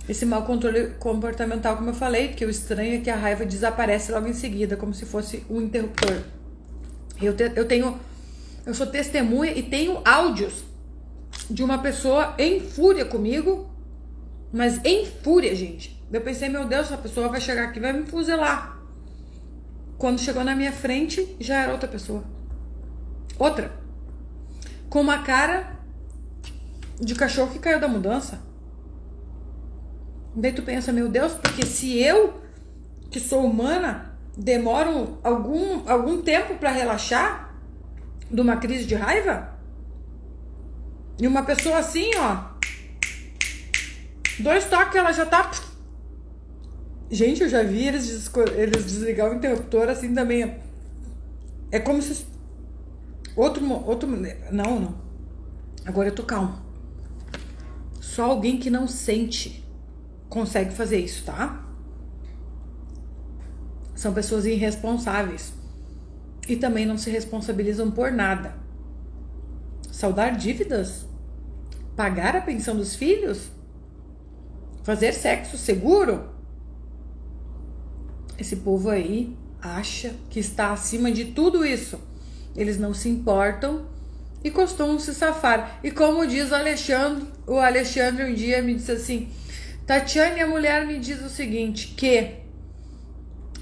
Esse mau controle comportamental, como eu falei, que o estranho é que a raiva desaparece logo em seguida, como se fosse um interruptor. Eu sou testemunha e tenho áudios de uma pessoa em fúria comigo, Mas em fúria, gente. Eu pensei, meu Deus, essa pessoa vai chegar aqui e vai me fuzilar. Quando chegou na minha frente, já era outra pessoa. Outra. Com uma cara de cachorro que caiu da mudança. Daí tu pensa, meu Deus, porque se eu, que sou humana, demoro algum tempo pra relaxar de uma crise de raiva, e uma pessoa assim, ó, 2 toques ela já tá... Gente, eu já vi eles desligar o interruptor assim também. É como se... Outro... Não. Agora eu tô calma. Só alguém que não sente consegue fazer isso, tá? São pessoas irresponsáveis. E também não se responsabilizam por nada. Saldar dívidas? Pagar a pensão dos filhos? Fazer sexo seguro? Esse povo aí acha que está acima de tudo isso. Eles não se importam e costumam se safar. E como diz o Alexandre um dia me disse assim: Tatiane, a mulher me diz o seguinte, que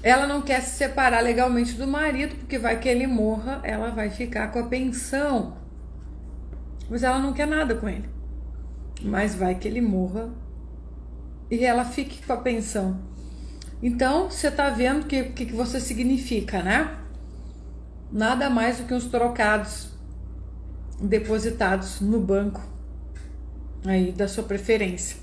ela não quer se separar legalmente do marido, porque vai que ele morra, ela vai ficar com a pensão. Mas ela não quer nada com ele. Mas vai que ele morra e ela fique com a pensão. Então, você tá vendo o que você significa, né? Nada mais do que uns trocados depositados no banco aí da sua preferência.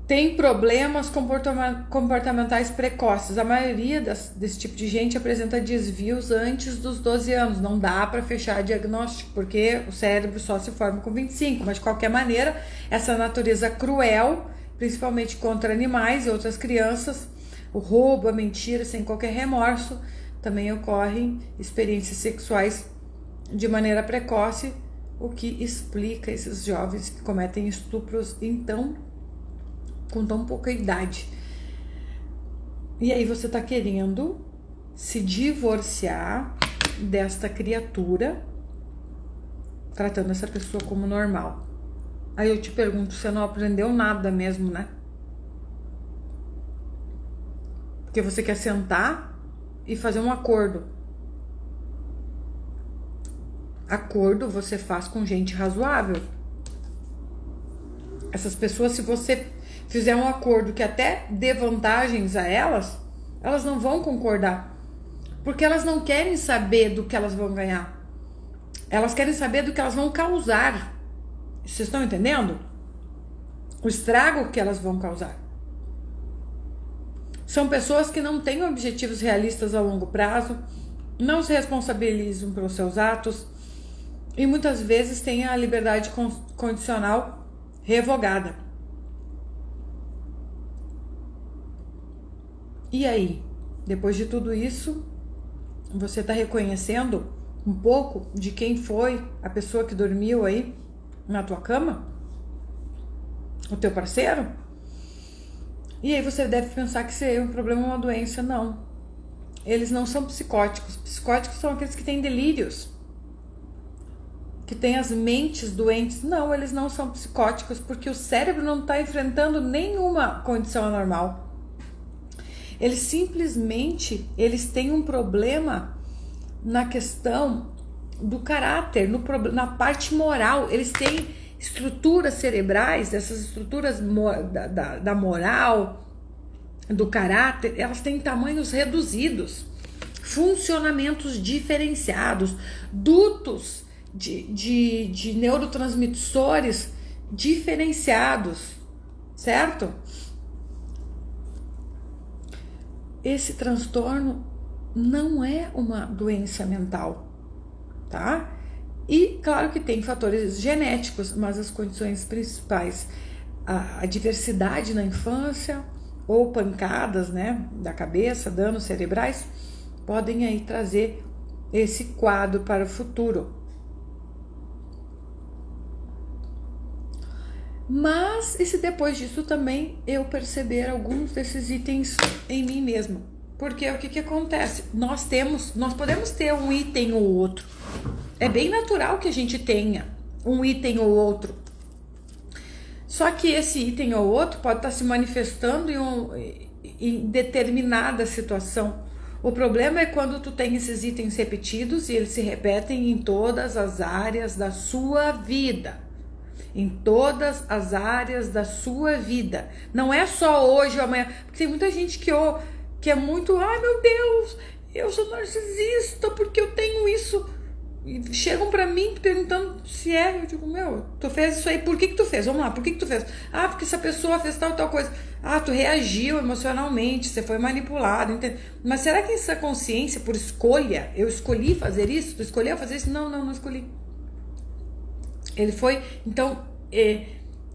Tem problemas comportamentais precoces. A maioria desse tipo de gente apresenta desvios antes dos 12 anos. Não dá para fechar diagnóstico, porque o cérebro só se forma com 25. Mas, de qualquer maneira, essa natureza cruel, principalmente contra animais e outras crianças, o roubo, a mentira sem qualquer remorso, também ocorrem experiências sexuais de maneira precoce, o que explica esses jovens que cometem estupros com tão pouca idade. E aí você tá querendo se divorciar desta criatura, tratando essa pessoa como normal. Aí eu te pergunto, você não aprendeu nada mesmo, né? Porque você quer sentar e fazer um acordo. Acordo você faz com gente razoável. Essas pessoas, se você fizer um acordo que até dê vantagens a elas, elas não vão concordar. Porque elas não querem saber do que elas vão ganhar. Elas querem saber do que elas vão causar. Vocês estão entendendo? O estrago que elas vão causar. São pessoas que não têm objetivos realistas a longo prazo, não se responsabilizam pelos seus atos e muitas vezes têm a liberdade condicional revogada. E aí, depois de tudo isso, você está reconhecendo um pouco de quem foi a pessoa que dormiu aí na tua cama? O teu parceiro? E aí você deve pensar que seria um problema, uma doença. Não. Eles não são psicóticos. Psicóticos são aqueles que têm delírios, que têm as mentes doentes. Não, eles não são psicóticos, porque o cérebro não está enfrentando nenhuma condição anormal. Eles simplesmente, eles têm um problema na questão do caráter, na parte moral. Eles têm estruturas cerebrais, essas estruturas da moral, do caráter, elas têm tamanhos reduzidos, funcionamentos diferenciados, dutos de neurotransmissores diferenciados, certo? Esse transtorno não é uma doença mental, tá? E claro que tem fatores genéticos, mas as condições principais, a diversidade na infância ou pancadas, né, da cabeça, danos cerebrais, podem aí trazer esse quadro para o futuro. Mas e se depois disso também eu perceber alguns desses itens em mim mesma? Porque o que acontece? Nós podemos ter um item ou outro. É bem natural que a gente tenha um item ou outro. Só que esse item ou outro pode estar se manifestando em determinada situação. O problema é quando tu tem esses itens repetidos e eles se repetem em todas as áreas da sua vida. Em todas as áreas da sua vida. Não é só hoje ou amanhã. Porque tem muita gente que é muito, ai meu Deus, eu sou narcisista porque eu tenho isso. E chegam pra mim perguntando se é. Eu digo, meu, tu fez isso aí, por que tu fez? Vamos lá, por que tu fez? Ah, porque essa pessoa fez tal coisa. Ah, tu reagiu emocionalmente, você foi manipulado, entende? Mas será que essa consciência, por escolha, eu escolhi fazer isso? Tu escolheu fazer isso? Não escolhi. Ele foi, então,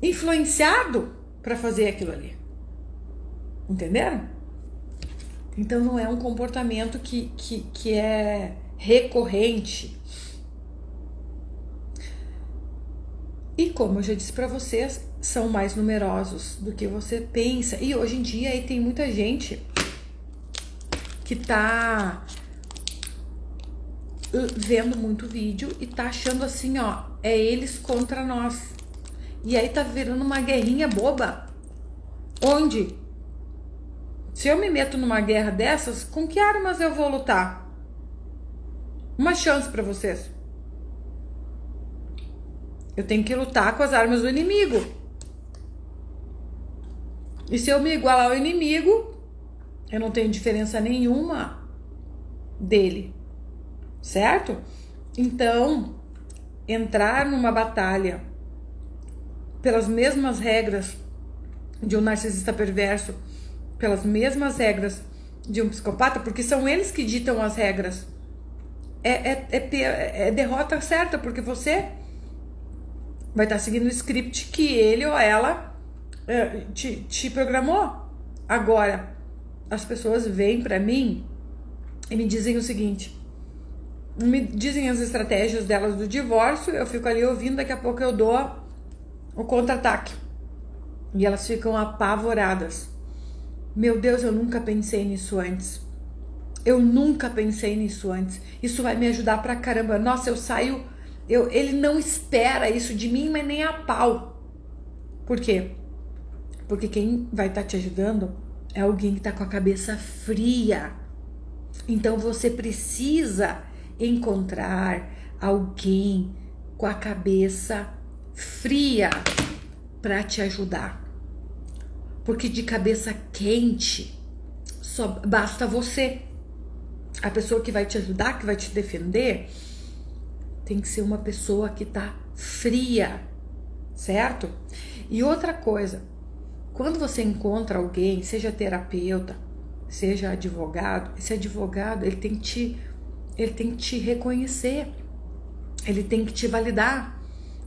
influenciado para fazer aquilo ali. Entenderam? Então não é um comportamento que é recorrente. E como eu já disse para vocês, são mais numerosos do que você pensa. E hoje em dia aí tem muita gente que tá vendo muito vídeo e tá achando assim, ó, é eles contra nós. E aí tá virando uma guerrinha boba. Onde? Se eu me meto numa guerra dessas, com que armas eu vou lutar? Uma chance para vocês. Eu tenho que lutar com as armas do inimigo. E se eu me igualar ao inimigo, eu não tenho diferença nenhuma dele. Certo? Então, entrar numa batalha pelas mesmas regras de um narcisista perverso, pelas mesmas regras de um psicopata, porque são eles que ditam as regras, é derrota certa, porque você vai estar seguindo o script que ele ou ela te programou. Agora, as pessoas vêm pra mim e me dizem o seguinte, me dizem as estratégias delas do divórcio, eu fico ali ouvindo, daqui a pouco eu dou o contra-ataque. E elas ficam apavoradas. Meu Deus, eu nunca pensei nisso antes. Eu nunca pensei nisso antes. Isso vai me ajudar pra caramba. Nossa, eu saio... ele não espera isso de mim, mas nem a pau. Por quê? Porque quem vai estar te ajudando é alguém que tá com a cabeça fria. Então você precisa encontrar alguém com a cabeça fria para te ajudar. Porque de cabeça quente só basta você. A pessoa que vai te ajudar, que vai te defender, tem que ser uma pessoa que tá fria, certo? E outra coisa, quando você encontra alguém, seja terapeuta, seja advogado, esse advogado, ele tem que te reconhecer, ele tem que te validar.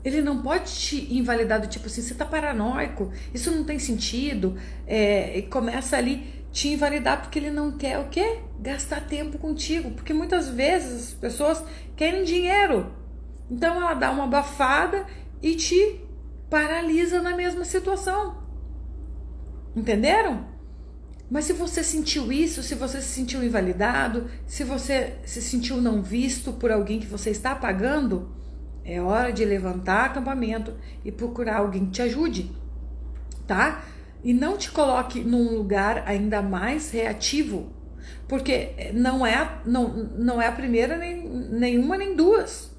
Ele não pode te invalidar do tipo assim, você tá paranoico, isso não tem sentido, e começa ali te invalidar porque ele não quer o quê? Gastar tempo contigo, porque muitas vezes as pessoas querem dinheiro, então ela dá uma abafada e te paralisa na mesma situação, entenderam? Mas se você sentiu isso, se você se sentiu invalidado, se você se sentiu não visto por alguém que você está pagando, é hora de levantar acampamento e procurar alguém que te ajude, tá? E não te coloque num lugar ainda mais reativo, porque não é a primeira, nenhuma, nem duas,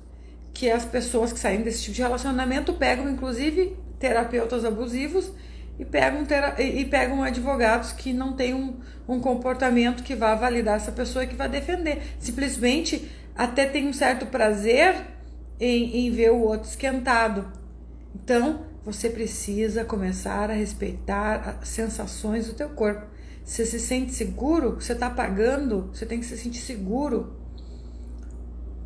que as pessoas que saem desse tipo de relacionamento pegam, inclusive, terapeutas abusivos e pegam advogados que não têm um comportamento que vá validar essa pessoa e que vá defender. Simplesmente até tem um certo prazer em ver o outro esquentado. Então, você precisa começar a respeitar as sensações do teu corpo. Você se sente seguro, você está pagando, você tem que se sentir seguro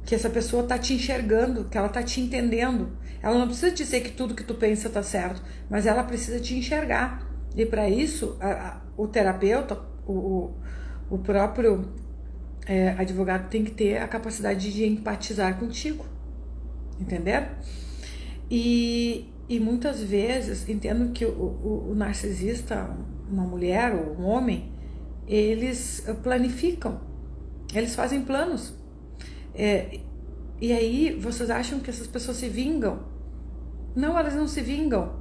que essa pessoa está te enxergando, que ela está te entendendo. Ela não precisa dizer que tudo que tu pensa está certo, mas ela precisa te enxergar. E para isso, o terapeuta, o próprio advogado tem que ter a capacidade de empatizar contigo. Entenderam? E muitas vezes, entendo que o narcisista, uma mulher ou um homem, eles planificam, eles fazem planos. E aí, vocês acham que essas pessoas se vingam? Não, elas não se vingam.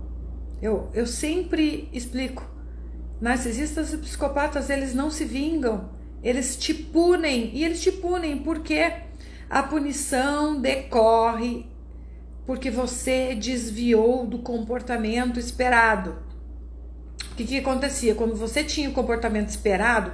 Eu sempre explico. Narcisistas e psicopatas, eles não se vingam. Eles te punem. E eles te punem porque a punição decorre porque você desviou do comportamento esperado. O que acontecia? Quando você tinha o comportamento esperado,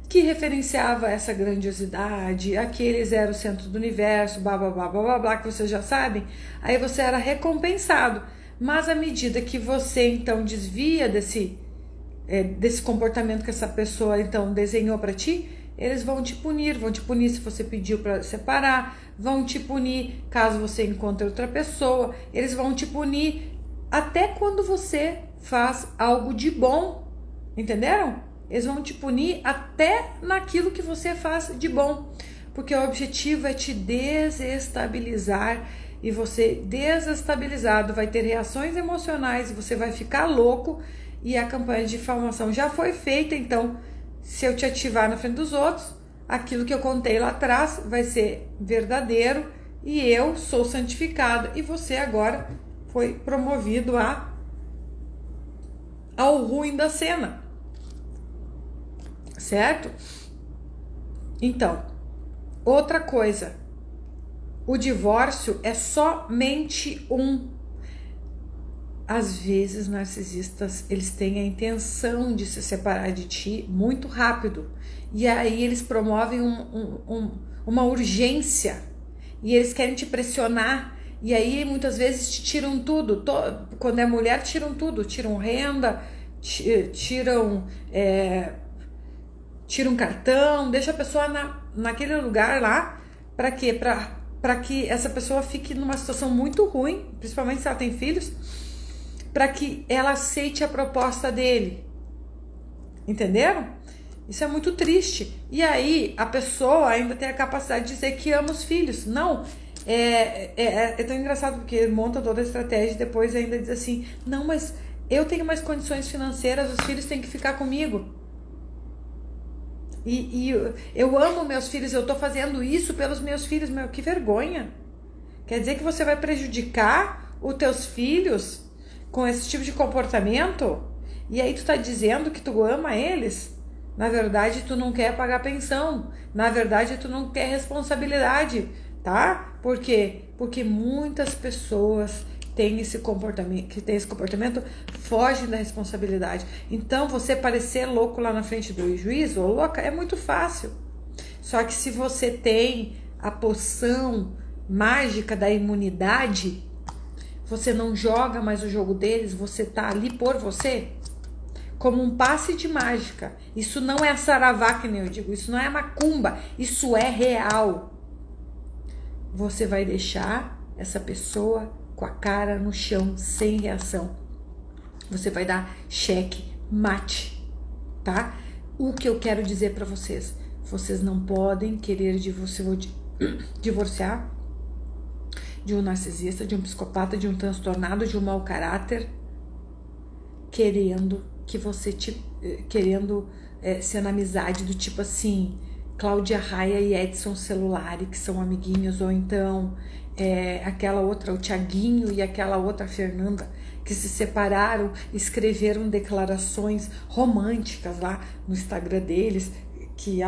que referenciava essa grandiosidade, aqueles eram o centro do universo, blá blá blá blá blá, blá, que vocês já sabem, aí você era recompensado. Mas à medida que você então desvia desse comportamento que essa pessoa então desenhou para ti, eles vão te punir se você pediu para separar, vão te punir caso você encontre outra pessoa, eles vão te punir até quando você faz algo de bom, entenderam? Eles vão te punir até naquilo que você faz de bom, porque o objetivo é te desestabilizar, e você desestabilizado vai ter reações emocionais, você vai ficar louco, e a campanha de difamação já foi feita. Então, se eu te ativar na frente dos outros, aquilo que eu contei lá atrás vai ser verdadeiro, e eu sou santificado, e você agora foi promovido ao ruim da cena, certo? Então, outra coisa, o divórcio é somente às vezes, narcisistas, eles têm a intenção de se separar de ti muito rápido. E aí eles promovem uma urgência. E eles querem te pressionar. E aí, muitas vezes, te tiram tudo. Quando é mulher, tiram tudo. Tiram renda, tiram cartão. Deixa a pessoa naquele lugar lá. Para quê? Para que essa pessoa fique numa situação muito ruim, principalmente se ela tem filhos, para que ela aceite a proposta dele. Entenderam? Isso é muito triste. E aí a pessoa ainda tem a capacidade de dizer que ama os filhos. Não, é tão engraçado porque monta toda a estratégia e depois ainda diz assim: não, mas eu tenho mais condições financeiras, os filhos têm que ficar comigo. E eu amo meus filhos, eu tô fazendo isso pelos meus filhos. Meu, que vergonha. Quer dizer que você vai prejudicar os teus filhos com esse tipo de comportamento? E aí tu tá dizendo que tu ama eles? Na verdade, tu não quer pagar pensão. Na verdade, tu não quer responsabilidade, tá? Por quê? Porque muitas pessoas têm esse comportamento, fogem da responsabilidade. Então, você parecer louco lá na frente do juiz ou louca é muito fácil. Só que se você tem a poção mágica da imunidade, você não joga mais o jogo deles, você tá ali por você, como um passe de mágica. Isso não é saravá, que nem eu digo, isso não é macumba, isso é real. Você vai deixar essa pessoa com a cara no chão, sem reação. Você vai dar cheque mate, tá? O que eu quero dizer para vocês, vocês não podem querer divorciar de um narcisista, de um psicopata, de um transtornado, de um mau caráter, querendo ser na amizade do tipo assim, Cláudia Raia e Edson Celulari, que são amiguinhos, ou então aquela outra, o Tiaguinho e aquela outra Fernanda, que se separaram, escreveram declarações românticas lá no Instagram deles, que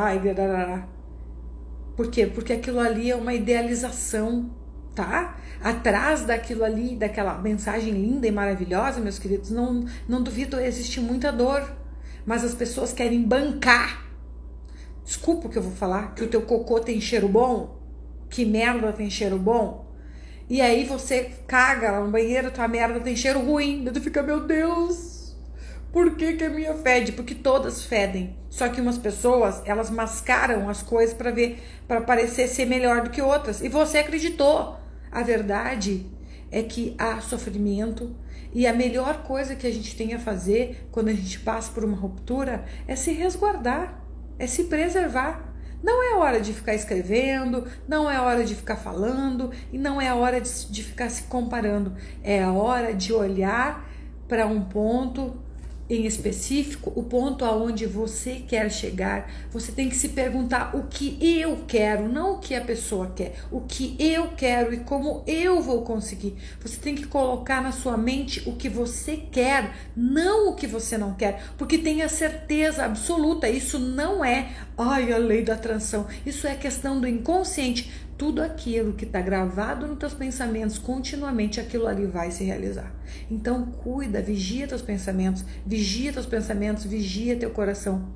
por quê? Porque aquilo ali é uma idealização, tá? Atrás daquilo ali, daquela mensagem linda e maravilhosa, meus queridos, não duvido, existe muita dor, mas as pessoas querem bancar. Desculpa o que eu vou falar, que o teu cocô tem cheiro bom, que merda tem cheiro bom, e aí você caga lá no banheiro, tua merda tem cheiro ruim, daí tu fica, meu Deus, por que a minha fede? Porque todas fedem, só que umas pessoas, elas mascaram as coisas para parecer ser melhor do que outras, e você acreditou. A verdade é que há sofrimento, e a melhor coisa que a gente tem a fazer quando a gente passa por uma ruptura é se resguardar, é se preservar. Não é hora de ficar escrevendo, não é hora de ficar falando, e não é hora de ficar se comparando. É a hora de olhar para um ponto em específico, o ponto aonde você quer chegar, você tem que se perguntar o que eu quero, não o que a pessoa quer, o que eu quero e como eu vou conseguir. Você tem que colocar na sua mente o que você quer, não o que você não quer, porque tenha certeza absoluta, isso não é, ai, a lei da atração, isso é questão do inconsciente. Tudo aquilo que está gravado nos teus pensamentos continuamente, aquilo ali vai se realizar. Então cuida, vigia teus pensamentos, vigia teu coração.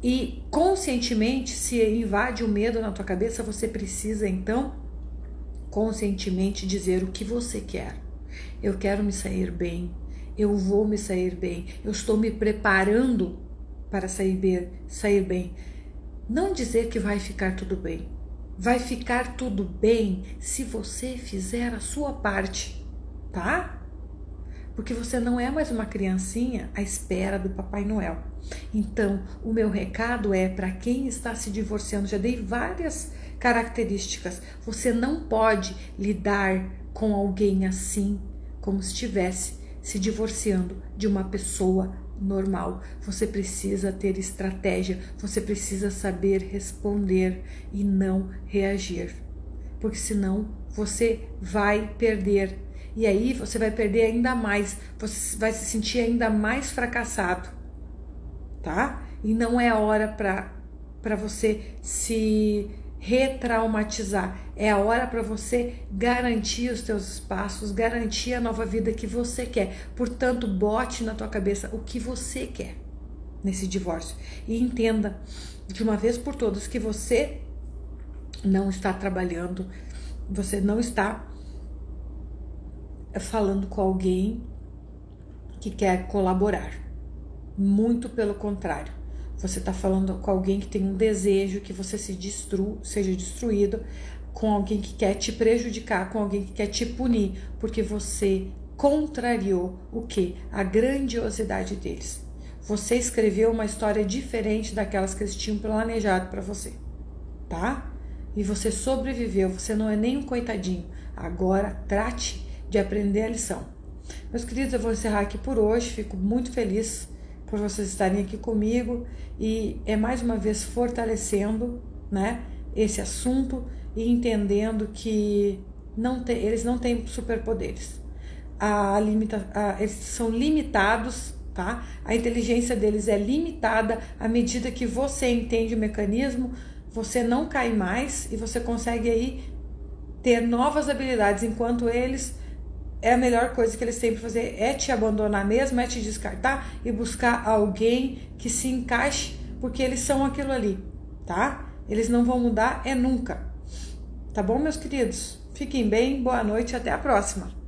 E conscientemente, se invade o medo na tua cabeça, você precisa então conscientemente dizer o que você quer. Eu quero me sair bem, eu vou me sair bem, eu estou me preparando para sair bem. Não dizer que vai ficar tudo bem. Vai ficar tudo bem se você fizer a sua parte, tá? Porque você não é mais uma criancinha à espera do Papai Noel. Então, o meu recado é para quem está se divorciando, já dei várias características. Você não pode lidar com alguém assim, como se estivesse se divorciando de uma pessoa normal. Você precisa ter estratégia, você precisa saber responder e não reagir, porque senão você vai perder, e aí você vai perder ainda mais, você vai se sentir ainda mais fracassado, tá? E não é hora para você se retraumatizar, é a hora para você garantir os teus espaços, garantir a nova vida que você quer. Portanto, bote na tua cabeça o que você quer nesse divórcio e entenda de uma vez por todas que você não está trabalhando, você não está falando com alguém que quer colaborar, muito pelo contrário. Você está falando com alguém que tem um desejo que você seja destruído, com alguém que quer te prejudicar, com alguém que quer te punir, porque você contrariou o quê? A grandiosidade deles. Você escreveu uma história diferente daquelas que eles tinham planejado para você, tá? E você sobreviveu, você não é nem um coitadinho. Agora trate de aprender a lição. Meus queridos, eu vou encerrar aqui por hoje, fico muito feliz por vocês estarem aqui comigo e é mais uma vez fortalecendo, né, esse assunto e entendendo que eles não têm superpoderes. Eles são limitados, tá? A inteligência deles é limitada à medida que você entende o mecanismo, você não cai mais e você consegue aí ter novas habilidades, enquanto eles... a melhor coisa que eles têm para fazer é te abandonar mesmo, é te descartar e buscar alguém que se encaixe, porque eles são aquilo ali, tá? Eles não vão mudar, nunca. Tá bom, meus queridos? Fiquem bem, boa noite, até a próxima.